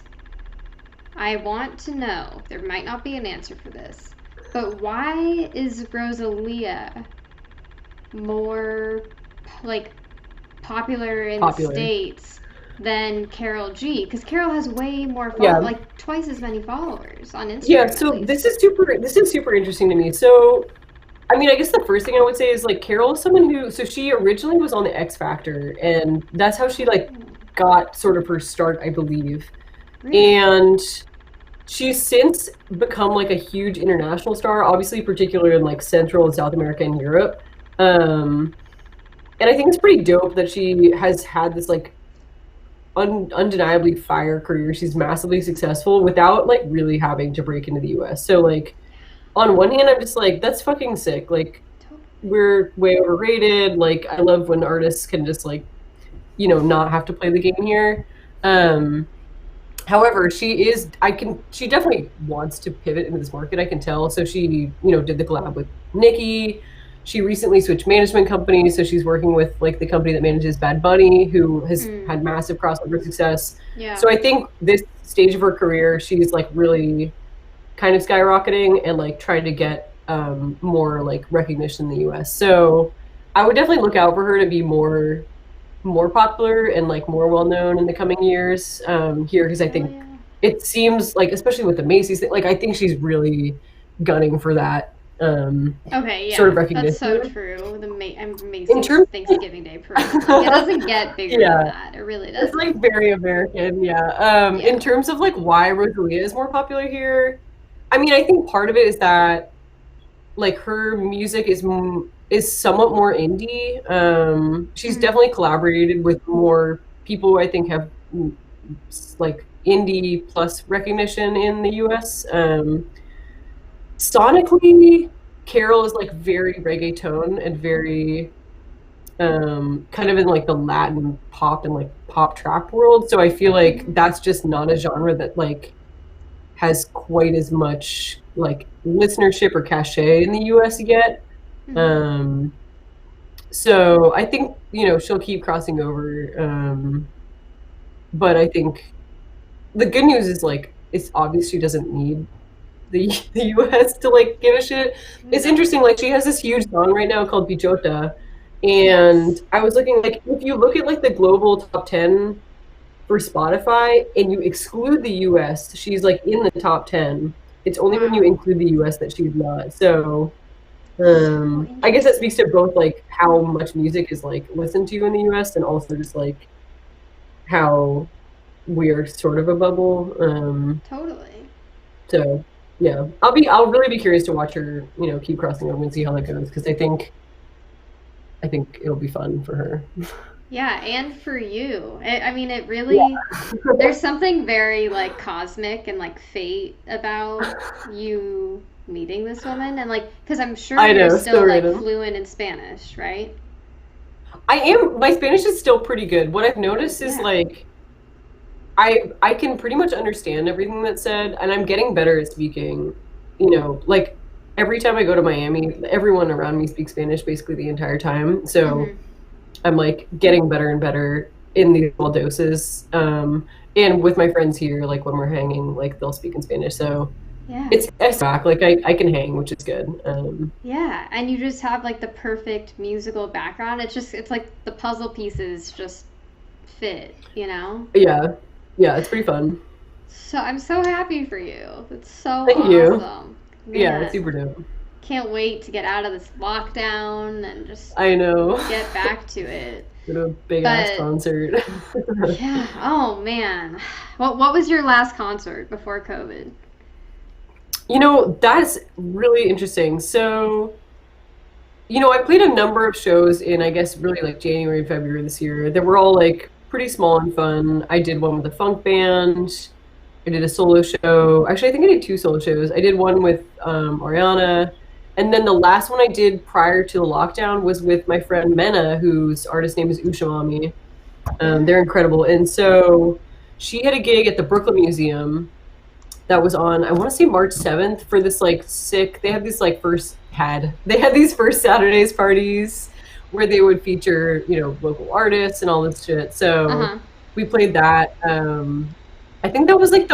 I want to know, there might not be an answer for this, but why is Rosalia more like popular in the States than Karol G, because Karol has way more Yeah. like twice as many followers on Yeah, Instagram at so least. this is super interesting to me. So, I mean, I guess the first thing I would say is like Karol is someone who so she originally was on the X Factor, and that's how she like got sort of her start, I believe. Really? And she's since become like a huge international star, obviously particularly in like Central and South America and Europe. Um, and I think it's pretty dope that she has had this like undeniably fire career. She's massively successful without like really having to break into the US. So like on one hand, I'm just like, that's fucking sick. Like we're way overrated. Like I love when artists can just like, not have to play the game here. Um, However, she definitely wants to pivot into this market, I can tell. So she, did the collab with Nicki. She recently switched management companies, so she's working with like the company that manages Bad Bunny, who has had massive crossover success. Yeah. So I think this stage of her career, she's like really kind of skyrocketing and like trying to get more like recognition in the US. So I would definitely look out for her to be more popular and like more well known in the coming years here, because I think it seems like, especially with the Macy's thing, like I think she's really gunning for that sort of recognition. That's so true. The Macy's Thanksgiving Day parade, like, it doesn't get bigger than that. It really doesn't. It's like very American, in terms of like why Rosalia is more popular here, I mean, I think part of it is that like her music is somewhat more indie. She's definitely collaborated with more people who I think have like indie plus recognition in the US. Sonically, Karol is like very reggaeton and very kind of in like the Latin pop and like pop trap world. So I feel like that's just not a genre that like has quite as much like listenership or cachet in the US yet. So I think, she'll keep crossing over. But I think the good news is like, it's obvious she doesn't need the US to like give a shit. It's interesting, like she has this huge song right now called Bichota. And I was looking like, if you look at like the global top 10 for Spotify and you exclude the US, she's like in the top 10. It's only when you include the US that she's not. So I guess that speaks to both like how much music is like listened to in the US and also just like how we're sort of a bubble. Totally. So yeah, I'll really be curious to watch her, keep crossing over and see how that goes, because I think it'll be fun for her. Yeah, and for you. I mean, it really, there's something very like cosmic and like fate about you meeting this woman, and like, because I'm sure you're still like fluent in Spanish, right? I am. My Spanish is still pretty good. What I've noticed is like, I can pretty much understand everything that's said, and I'm getting better at speaking. Like every time I go to Miami, everyone around me speaks Spanish basically the entire time. So I'm like getting better and better in these small doses. And with my friends here, like when we're hanging, like they'll speak in Spanish. So it's back. Like I can hang, which is good. Yeah, and you just have like the perfect musical background. It's like the puzzle pieces just fit, Yeah, it's pretty fun. So I'm so happy for you. It's so Thank awesome. You. Yeah, it's super dope. Can't wait to get out of this lockdown and just I know get back to it. Go to a big ass concert. Yeah. Oh man. What was your last concert before COVID? That's really interesting. So, I played a number of shows in, I guess, really like January and February this year. They were all like pretty small and fun. I did one with a funk band. I did a solo show. Actually, I think I did 2 solo shows. I did one with Ariana. And then the last one I did prior to the lockdown was with my friend Mena, whose artist name is Ushamami. They're incredible. And so she had a gig at the Brooklyn Museum that was on, I want to say March 7th, for this like they had these first Saturdays parties where they would feature, local artists and all this shit. So we played that. I think that was like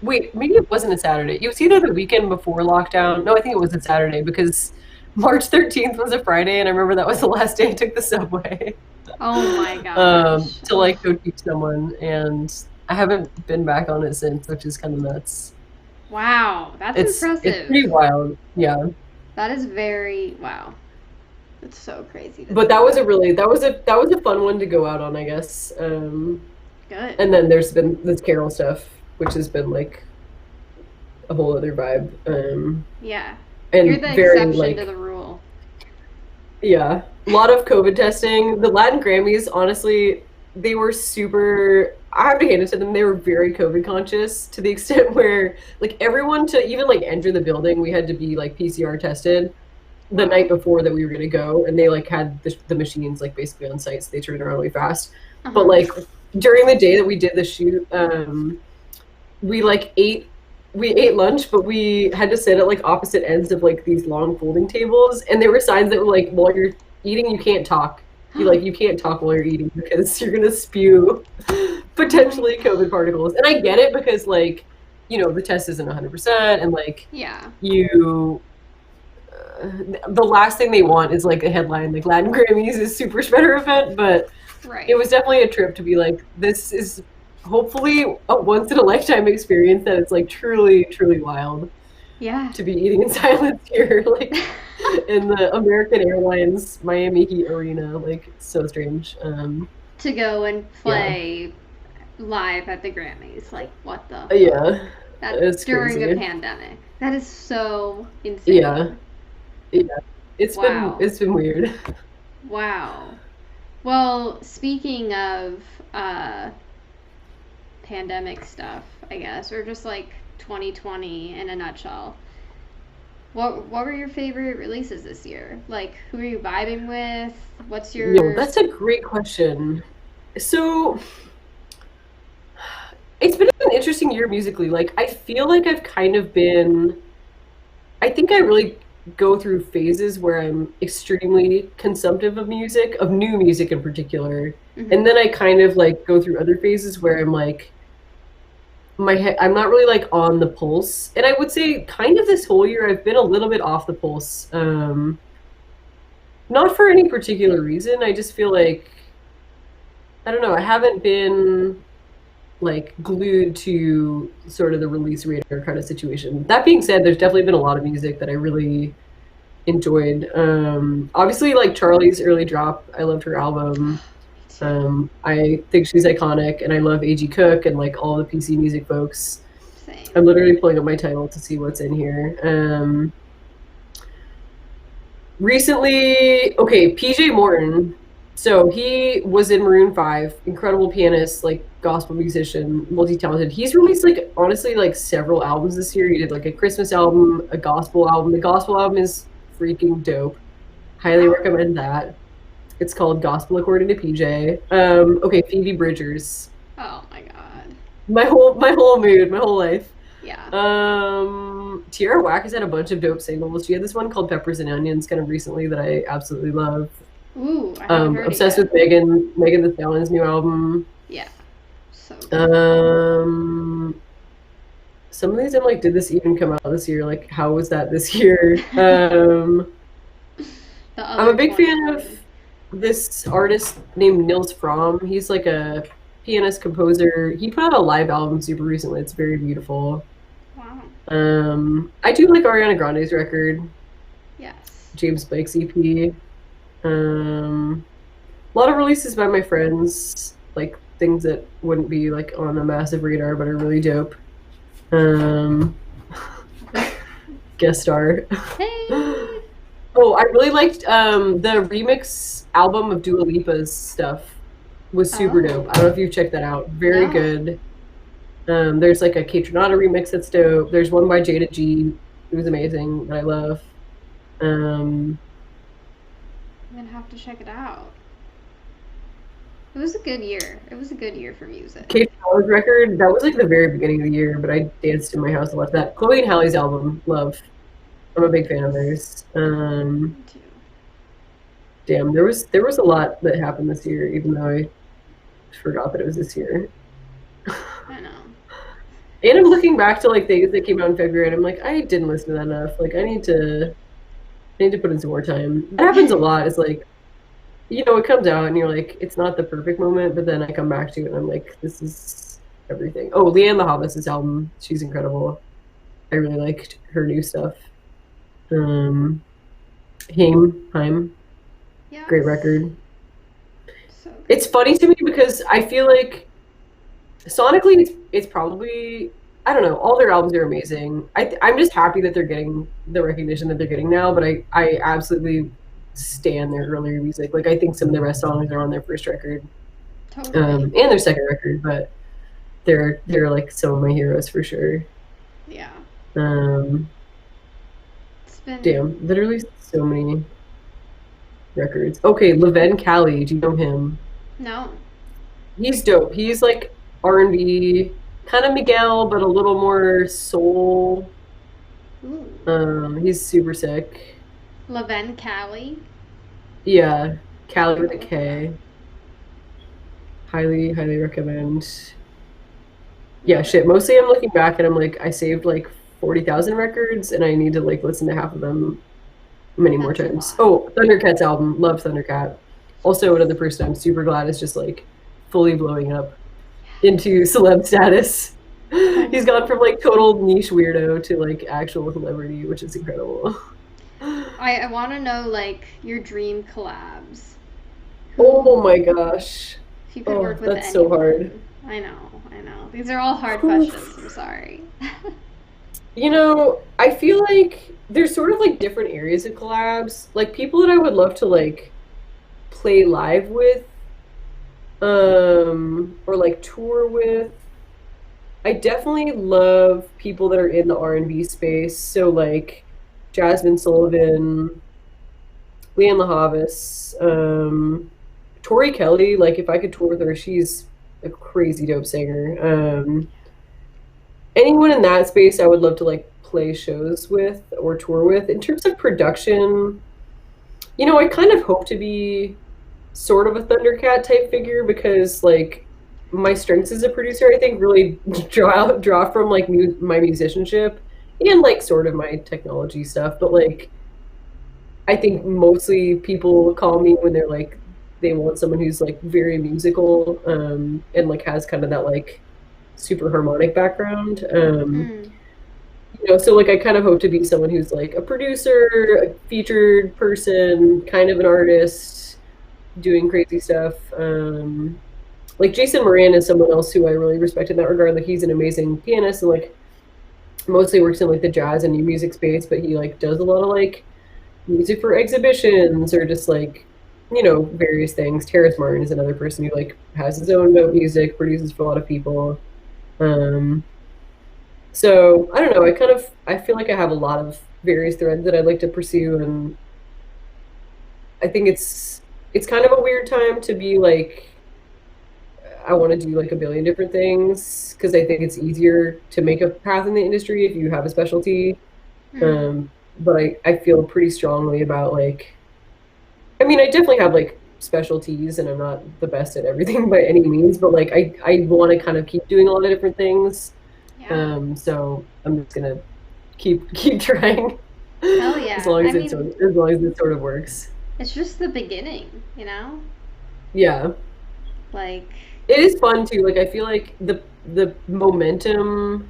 maybe it wasn't a Saturday. It was either the weekend before lockdown. No, I think it was a Saturday, because March 13th was a Friday, and I remember that was the last day I took the subway. Oh my gosh. to Oh, like go teach someone, and I haven't been back on it since, which is kind of nuts. wow. That's It's impressive. pretty wild, yeah. That is very, wow. That's so crazy to But think of. that was a fun one to go out on, I guess. Good. And then there's been this Carol stuff, which has been like a whole other vibe. Yeah. You're And the very exception to like, the rule. yeah, a lot of COVID testing. The Latin Grammys, honestly, they were super. I have to hand it to them. They were very COVID conscious to the extent where, like, everyone to even like enter the building, we had to be like PCR tested the Wow. night before that we were gonna go, and they like had the machines like basically on site, so they turned around really fast. Uh But huh. like during the day that we did the shoot, we like we ate lunch, but we had to sit at like opposite ends of like these long folding tables, and there were signs that were like, while you're eating, you can't talk. You can't talk while you're eating because you're gonna spew Oh my potentially COVID god. particles. And I get it because like, the test isn't 100%, and like Yeah. you the last thing they want is like a headline like Latin Grammys is super spreader event, but it Right. was definitely a trip to be like, this is hopefully a once in a lifetime experience that it's like truly, truly wild Yeah. to be eating in silence here, like in the American Airlines Miami Heat Arena. Like, it's so strange. To go and Yeah. play live at the Grammys. Like, what the fuck? Yeah. That It's during a crazy. pandemic. That is so Yeah. insane. Yeah. Wow. It's been weird. Wow. Well, speaking of uh, pandemic stuff, I guess, or just like 2020 in a nutshell. What were your favorite releases this year? Like, who are you vibing with? What's Yo, your that's a great question. So it's been an interesting year musically. Like, I feel like I've kind of been, I think I really go through phases where I'm extremely consumptive of music, of new music in particular. And mm-hmm. then I kind of like go through other phases where I'm like, my head, I'm not really like on the pulse. And I would say kind of this whole year I've been a little bit off the pulse. Not for any particular reason. I just feel like, I don't know, I haven't been like glued to sort of the release radar kind of situation. That being said, there's definitely been a lot of music that I really enjoyed. Obviously, like Charlie's early drop, I loved her album. Me too. I think she's iconic, and I love A.G. Cook and like all the PC music folks. Same. I'm literally pulling up my title to see what's in here. Recently, okay, PJ Morton. So he was in Maroon 5, incredible pianist, like gospel musician, multi-talented. He's released like honestly like several albums this year. He did like a Christmas album, a gospel album. The gospel album is freaking dope. Highly Wow. recommend that. It's called Gospel According to PJ. Okay, Phoebe Bridgers. Oh my god. My whole mood, my whole life. Yeah. Tierra Whack has had a bunch of dope singles. She had this one called Peppers and Onions kind of recently that I absolutely love. Ooh, I haven't heard it Obsessed yet. with Megan Thee Stallion's new album. Yeah. So good. Um, some of these I'm like, did this even come out this year? Like, how was that this year? The I'm a other big fan of 2020. this artist named Nils Fromm. He's like a pianist composer. He put out a live album super recently. It's very beautiful. Wow. I do like Ariana Grande's record, Yes. James Blake's EP. A lot of releases by my friends, like things that wouldn't be like on a massive radar but are really dope. Um, guest star. Hey. Oh, I really liked the remix album of Dua Lipa's stuff was super dope. I Oh. don't know if you've checked that out. Very No. good. There's like a Kaytranada remix that's dope. There's one by Jada G, who's amazing, that I love. Um, I'm gonna have to check it out. It was a good year. It was a good year for music. Kaytranada's record, that was like the very beginning of the year, but I danced in my house a lot to that. Chloe and Halle's album, love. I'm a big fan of theirs. Me too. Damn, there was a lot that happened this year, even though I forgot that it was this year. I know. And I'm looking back to like things that came out in February, and I'm like, I didn't listen to that enough. Like, I need to put in some more time. That happens a lot. It's like you know, it comes out and you're like, it's not the perfect moment, but then I come back to it and I'm like, this is everything. Oh, Leanne the Hobbit's album, she's incredible. I really liked her new stuff. Heim, great Yes. record. So It's good. funny to me because I feel like sonically it's probably, I don't know, all their albums are amazing. I'm just happy that they're getting the recognition that they're getting now, but I absolutely stan their earlier music. Like I think some of the best songs are on their first record, Totally. and their second record, but they're like some of my heroes for sure. Yeah. Um, It's been Damn, literally so many records. Okay, Leven Kali, do you know him? no. He's dope. He's like R&B, kind of Miguel, but a little more soul. Ooh. He's super sick. Leven Cali. Yeah, Kali I'm with a gonna look him up. K. Highly, highly recommend. Yeah, Love it. shit. Mostly I'm looking back and I'm like, I saved like 40,000 records and I need to like listen to half of them many more That's a times. lot. Oh, Thundercat's album. Love Thundercat. Also another person I'm super glad is just like fully blowing up into celeb status. He's gone Totally. from like total niche weirdo to like actual celebrity, which is incredible. I want to know like your dream collabs. Oh Who, my gosh. if you could work Oh, with that's so hard. anyone? I know, I know. These are all hard questions. I'm Oof. sorry. You know, I feel like there's sort of like different areas of collabs. Like people that I would love to like play live with, or like tour with. I definitely love people that are in the R&B space. So like Jasmine Sullivan, Leanne LaHavis, Tori Kelly. Like if I could tour with her, she's a crazy dope singer. Anyone in that space, I would love to like play shows with or tour with. In terms of production, you know, I kind of hope to be sort of a Thundercat type figure because like my strengths as a producer, I think, really draw from like my musicianship and like sort of my technology stuff. But like I think mostly people call me when they're like they want someone who's like very musical, and like has kind of that like super harmonic background. Mm. You know, so like I kind of hope to be someone who's like a producer, a featured person, kind of an artist, doing crazy stuff. Like Jason Moran is someone else who I really respect in that regard. Like he's an amazing pianist and like mostly works in like the jazz and new music space, but he like does a lot of like music for exhibitions or just like, you know, various things. Terrace Martin is another person who like has his own note music, produces for a lot of people. Um, so I don't know. I feel like I have a lot of various threads that I'd like to pursue, and I think it's kind of a weird time to be like I want to do like a billion different things because I think it's easier to make a path in the industry if you have a specialty. Mm. But I feel pretty strongly about like, I mean, I definitely have like specialties and I'm not the best at everything by any means, but like I want to kind of keep doing a lot of different things. Yeah. So I'm just gonna keep trying Hell yeah. I mean, as long as it sort of works. it's just the beginning, you know? Yeah. Like, It is fun too. Like I feel like the momentum,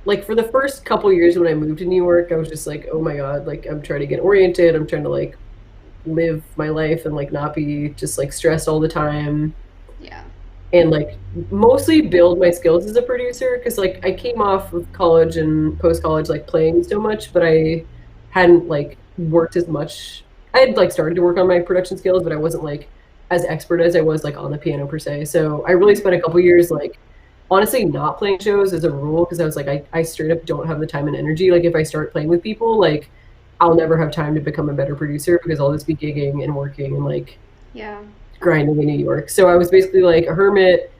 like for the first couple years when I moved to New York, I was just like, oh my God, like I'm trying to get oriented. I'm trying to like live my life and like not be just like stressed all the time yeah. and like mostly build my skills as a producer because like I came off of college and post college like playing so much, but I hadn't like worked as much. I had like started to work on my production skills, but I wasn't like as expert as I was like on the piano per se. So I really spent a Mm. couple years like honestly not playing shows as a rule because I was like I straight up don't have the time and energy. Like if I start playing with people, like I'll never have time to become a better producer because I'll just be gigging and working and like Yeah. grinding in New York. So I was basically like a hermit,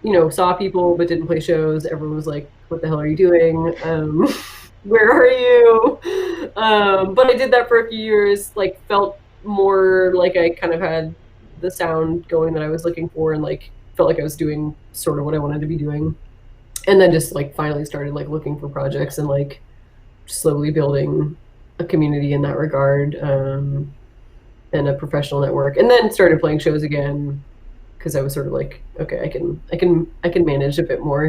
you know, saw people but didn't play shows. Everyone was like, "What the hell are you doing? Where are you?" But I did that for a few years. Like, felt more like I kind of had the sound going that I was looking for, and like felt like I was doing sort of what I wanted to be doing. And then just like finally started like looking for projects and like slowly building a community in that regard. and a professional network, and then started playing shows again because I was sort of like, okay, I can manage a bit more.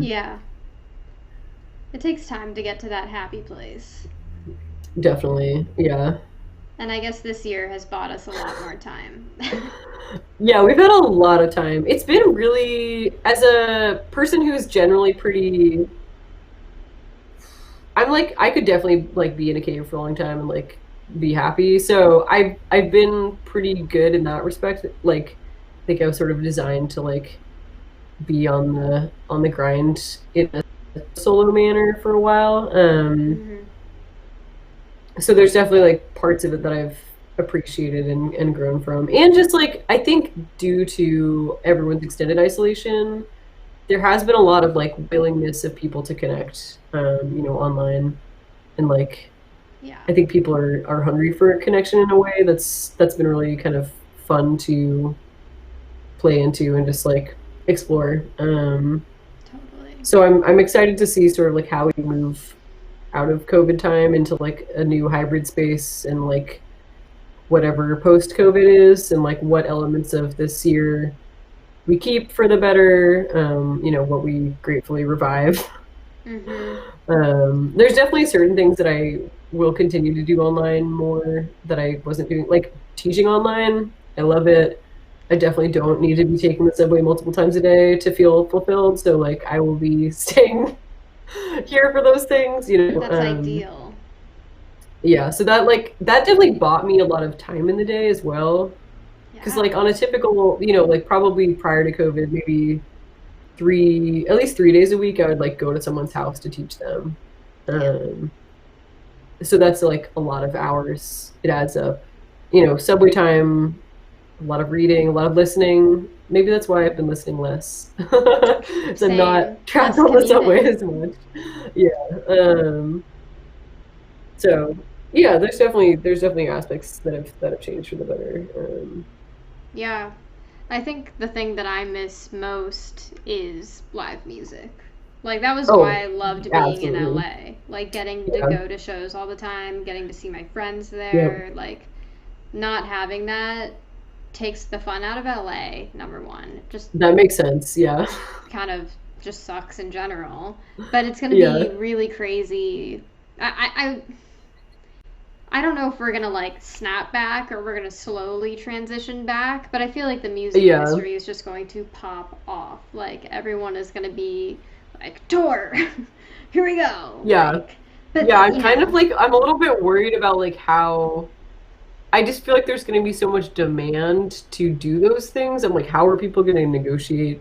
Yeah. It takes time to get to that happy place. Definitely, yeah. And I guess this year has bought us a lot more time. Yeah, we've had a lot of time. It's been really, as a person who's generally pretty, I'm like, I could definitely like be in a cave for a long time and like be happy. So I've been pretty good in that respect. Like, I think I was sort of designed to like be on the grind in a solo manner for a while. Mm-hmm. So there's definitely like parts of it that I've appreciated and grown from. And just like I think due to everyone's extended isolation, there has been a lot of like willingness of people to connect, online, and like Yeah. I think people are hungry for connection in a way that's been really kind of fun to play into and just like explore. Totally. So I'm excited to see sort of like how we move out of COVID time into like a new hybrid space and like whatever post COVID is, and like what elements of this year we keep for the better, what we gratefully revive. Mm-hmm. There's definitely certain things that I will continue to do online more that I wasn't doing, like teaching online. I love it. I definitely don't need to be taking the subway multiple times a day to feel fulfilled. So like I will be staying here for those things, That's ideal. Yeah, so that definitely bought me a lot of time in the day as well. Because Yeah. like on a typical, like probably prior to COVID, maybe at least 3 days a week, I would like go to someone's house to teach them. Yep. Um, so that's like a lot of hours. It adds up. Subway time, a lot of reading, a lot of listening. Maybe that's why I've been listening less. So I'm Same. not trapped Less on the subway commuting. as much. Yeah. So yeah, there's definitely aspects that have changed for the better. Yeah. I think the thing that I miss most is live music. Like, that was Oh, why I loved being in absolutely. LA. Like, getting to Yeah. go to shows all the time, getting to see my friends Yep. there. Like, not having that takes the fun out of LA, number one. Just That makes sense. Yeah. kind of just sucks in general. But it's going to be Yeah. really crazy. I don't know if we're gonna like snap back or we're gonna slowly transition back, but I feel like the music Yeah. industry is just going to pop off. Like, everyone is gonna be like, tour, here we go. Yeah. Like, but Yeah. I'm you kind of know, like I'm a little bit worried about like how I just feel like there's going to be so much demand to do those things. I'm like, how are people going to negotiate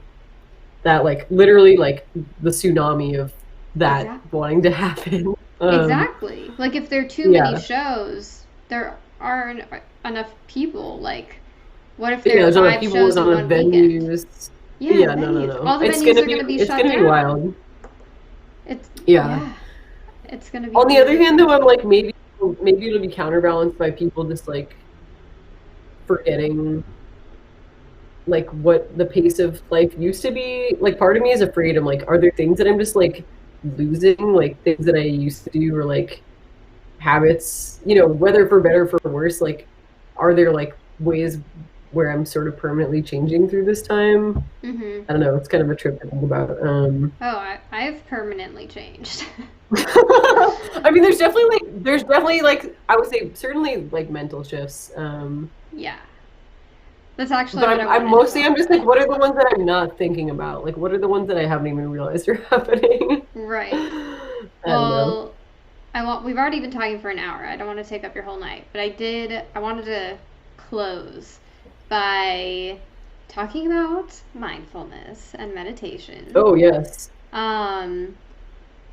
that? Like literally, like the tsunami of that exactly, wanting to happen. exactly. Like, if there are too many Yeah. shows, there aren't enough people. Like, what if there Yeah. are There's not enough five people. shows There's not in enough one weekend? venues. Yeah, the Yeah. No. No. venues. No. All the venues are gonna be It's shut gonna be down. wild. It's Yeah. yeah, it's gonna be On the other really hand, though, I'm crazy. like maybe it'll be counterbalanced by people just like forgetting like what the pace of life used to be. Like part of me is afraid. I'm like, are there things that I'm just like losing, like things that I used to do, or like habits, whether for better or for worse, like are there like ways where I'm sort of permanently changing through this time? Mm-hmm. I don't know. It's kind of a trip to think about. Oh, I've permanently changed. I mean, there's definitely like I would say certainly like mental shifts. Yeah, that's actually But what I I'm wanted to mostly talk I'm just like, about. what are the ones that I'm not thinking about? Like, what are the ones that I haven't even realized are happening? Right. I don't know. Well, we've already been talking for an hour. I don't want to take up your whole night, but I wanted to close by talking about mindfulness and meditation. Oh yes. Um,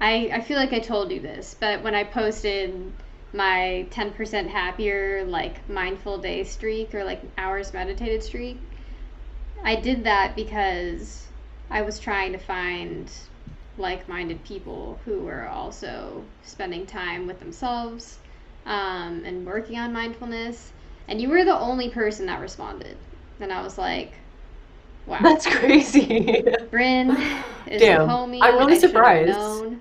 I feel like I told you this, but when I posted my 10% happier like mindful day streak or like hours meditated streak, I did that because I was trying to find like-minded people who were also spending time with themselves, and working on mindfulness, and you were the only person that responded. And I was like, wow, That's crazy. Bryn is the Damn. I'm homie. really I should have surprised. known.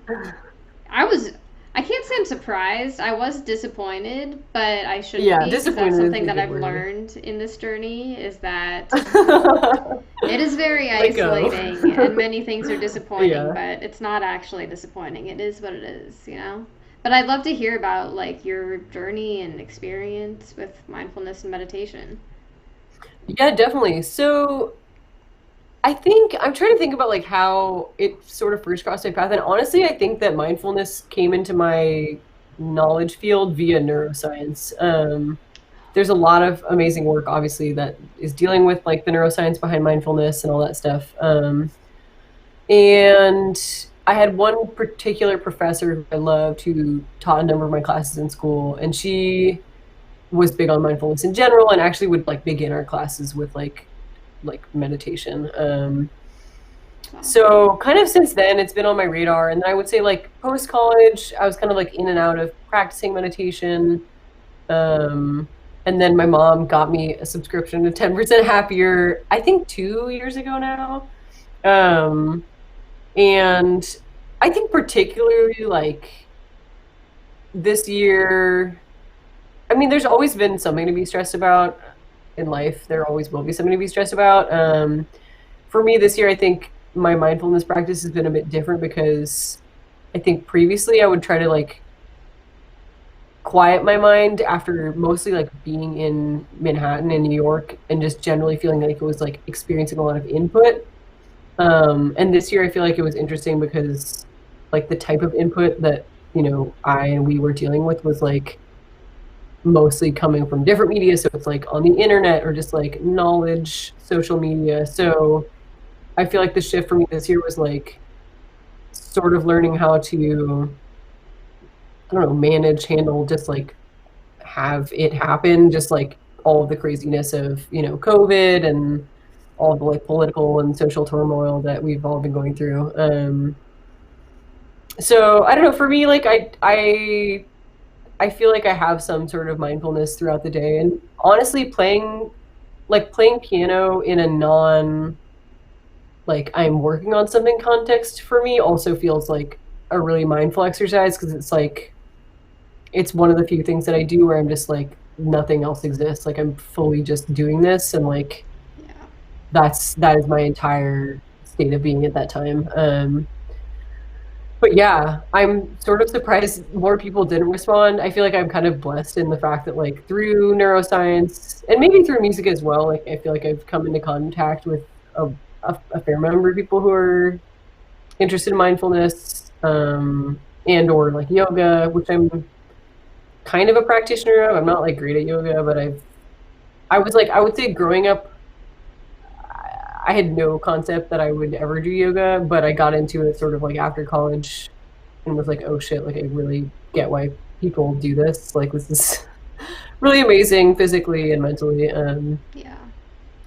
I was I can't say I'm surprised. I was disappointed, but I shouldn't Yeah, be because that's disappointed is something a that good I've word. learned in this journey is that it is very Let go. isolating and many things are disappointing, Yeah. but it's not actually disappointing. It is what it is, you know? But I'd love to hear about like your journey and experience with mindfulness and meditation. Yeah, definitely. So I think I'm trying to think about like how it sort of first crossed my path. And honestly, I think that mindfulness came into my knowledge field via neuroscience. There's a lot of amazing work, obviously, that is dealing with like the neuroscience behind mindfulness and all that stuff. And I had one particular professor who I loved who taught a number of my classes in school, and she was big on mindfulness in general and actually would like begin our classes with like meditation. Wow. So kind of since then it's been on my radar. And then I would say like post college, I was kind of like in and out of practicing meditation. Um, and then my mom got me a subscription to 10% Happier, I think 2 years ago now. Um, and I think particularly like this year, I mean, there's always been something to be stressed about in life. There always will be something to be stressed about. For me this year, I think my mindfulness practice has been a bit different because I think previously I would try to like quiet my mind after mostly like being in Manhattan and New York and just generally feeling like it was like experiencing a lot of input. And this year I feel like it was interesting because like the type of input that, I and we were dealing with was like mostly coming from different media. So it's like on the internet or just like knowledge, social media. So I feel like the shift for me this year was like sort of learning how to, I don't know, manage, handle, just like have it happen, just like all of the craziness of, COVID and all the like political and social turmoil that we've all been going through. So I don't know, for me, like I feel like I have some sort of mindfulness throughout the day. And honestly, playing piano in a non like I'm working on something context for me also feels like a really mindful exercise because it's like it's one of the few things that I do where I'm just like nothing else exists. Like I'm fully just doing this and like Yeah. that is my entire state of being at that time. But yeah, I'm sort of surprised more people didn't respond. I feel like I'm kind of blessed in the fact that like through neuroscience and maybe through music as well, like I feel like I've come into contact with a fair number of people who are interested in mindfulness, and or like yoga, which I'm kind of a practitioner of. I'm not like great at yoga, but I was like, I would say growing up, I had no concept that I would ever do yoga, but I got into it sort of like after college and was like, oh shit, like I really get why people do this. Like this is really amazing physically and mentally. Yeah.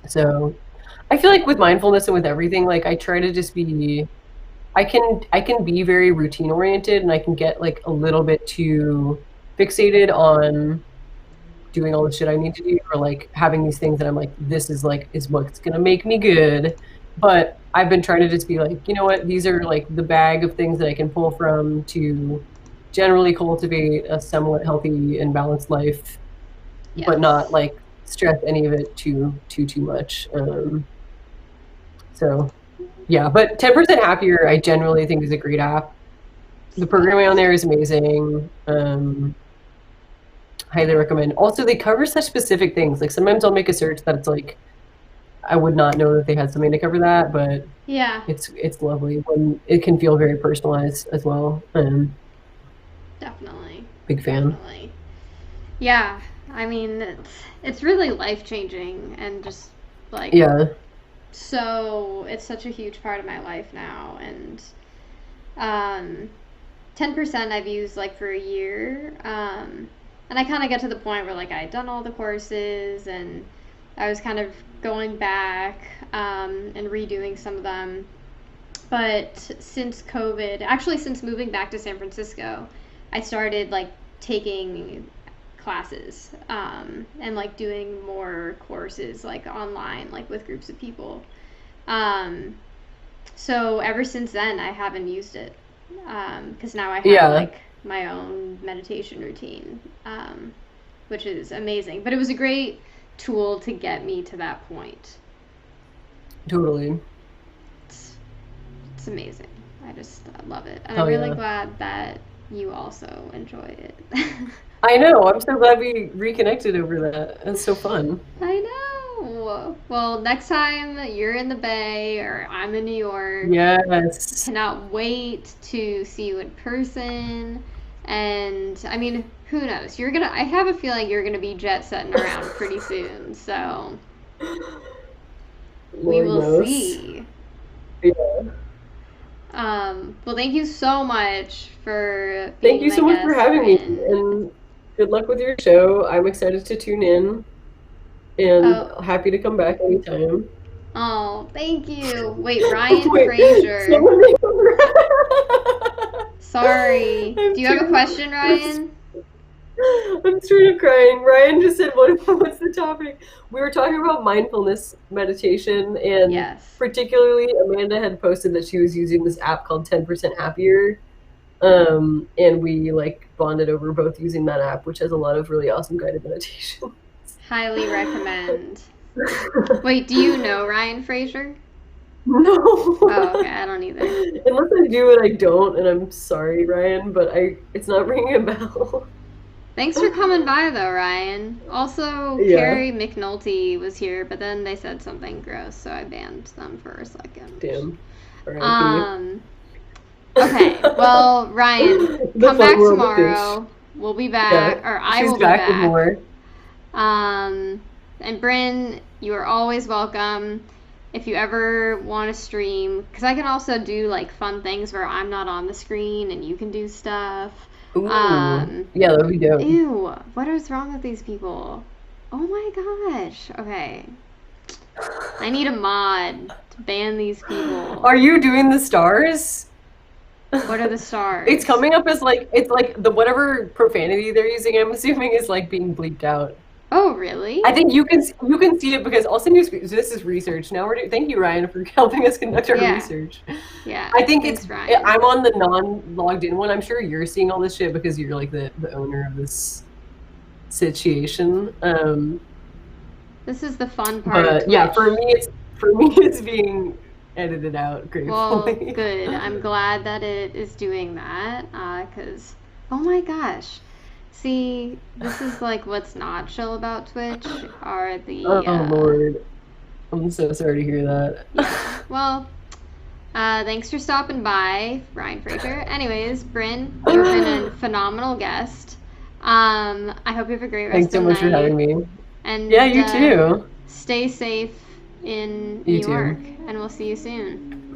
So I feel like with mindfulness and with everything, like I try to just be I can be very routine oriented and I can get like a little bit too fixated on doing all the shit I need to do or like having these things that I'm like, this is what's gonna make me good. But I've been trying to just be like, you know what, these are like the bag of things that I can pull from to generally cultivate a somewhat healthy and balanced life, but not Yes. like stress any of it too much. So yeah, but 10% Happier I generally think is a great app. The programming on Yes. there is amazing. Highly recommend. Also, they cover such specific things. Like sometimes I'll make a search that it's like I would not know that they had something to cover that, but Yeah. it's lovely when it can feel very personalized as well. Definitely. Big fan. Definitely. Yeah. I mean, it's really life changing and just like Yeah. so it's such a huge part of my life now and um 10% I've used like for a year. And I kind of get to the point where like I had done all the courses and I was kind of going back and redoing some of them. But since COVID, actually since moving back to San Francisco, I started like taking classes and like doing more courses like online, like with groups of people. Um, so ever since then, I haven't used it because now I have Yeah. like my own meditation routine, which is amazing. But it was a great tool to get me to that point. Totally. It's amazing. I love it. And Hell I'm really yeah. glad that you also enjoy it. I know. I'm so glad we reconnected over that. It's so fun. I know. Well, next time you're in the Bay or I'm in New York, Yes. cannot wait to see you in person. And I mean, who knows? I have a feeling you're gonna be jet setting around pretty soon. So we Lord will knows. see. Yeah. Well, thank you so much for Thank being you my so much for guest, having me, Bryn. and good luck with your show. I'm excited to tune in and Oh, happy to come back anytime. oh, thank you. Wait, Ryan Wait, Fraser. someone Sorry. I'm Do you have a question, I'm Ryan? I'm straight up crying. Ryan just said, what's the topic? We were talking about mindfulness meditation, and Yes. particularly Amanda had posted that she was using this app called 10% Happier. And we like bonded over both using that app, which has a lot of really awesome guided meditation. Highly recommend. Wait, do you know Ryan Fraser? No. Oh, okay. I don't either. Unless I do and I don't, and I'm sorry, Ryan, but it's not ringing a bell. Thanks for coming by, though, Ryan. Also, Yeah. Carrie McNulty was here, but then they said something gross, so I banned them for a second. Damn. R.I.P. Um, okay. Well, Ryan, The come fun back world of fish. tomorrow. We'll be back, Yeah. or I She's will be back with back. more. And Bryn, you are always welcome. If you ever want to stream, because I can also do like fun things where I'm not on the screen and you can do stuff. Ooh. Yeah, that'd be dope. Ew, what is wrong with these people? Oh my gosh. Okay. I need a mod to ban these people. Are you doing the stars? What are the stars? It's coming up as like, it's like the whatever profanity they're using, I'm assuming, is like being bleeped out. Oh, really? I think you can see it because I'll send you. This is research. Now thank you, Ryan, for helping us conduct our research. Yeah. I think thanks, Ryan. I'm on the non-logged in one. I'm sure you're seeing all this shit because you're like the owner of this situation. This is the fun part. But yeah, for me it's being edited out gratefully. Well, good. I'm glad that it is doing that. Because, oh my gosh. See, this is like what's not chill about Twitch are the. Oh Lord, I'm so sorry to hear that. Yeah. Well, thanks for stopping by, Ryan Fraser. Anyways, Bryn, you've been a phenomenal guest. I hope you have a great rest Thanks so of the much night. for having me. And yeah, you too. Stay safe in You New York, too. and we'll see you soon.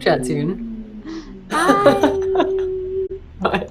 Chat soon. Bye. Bye.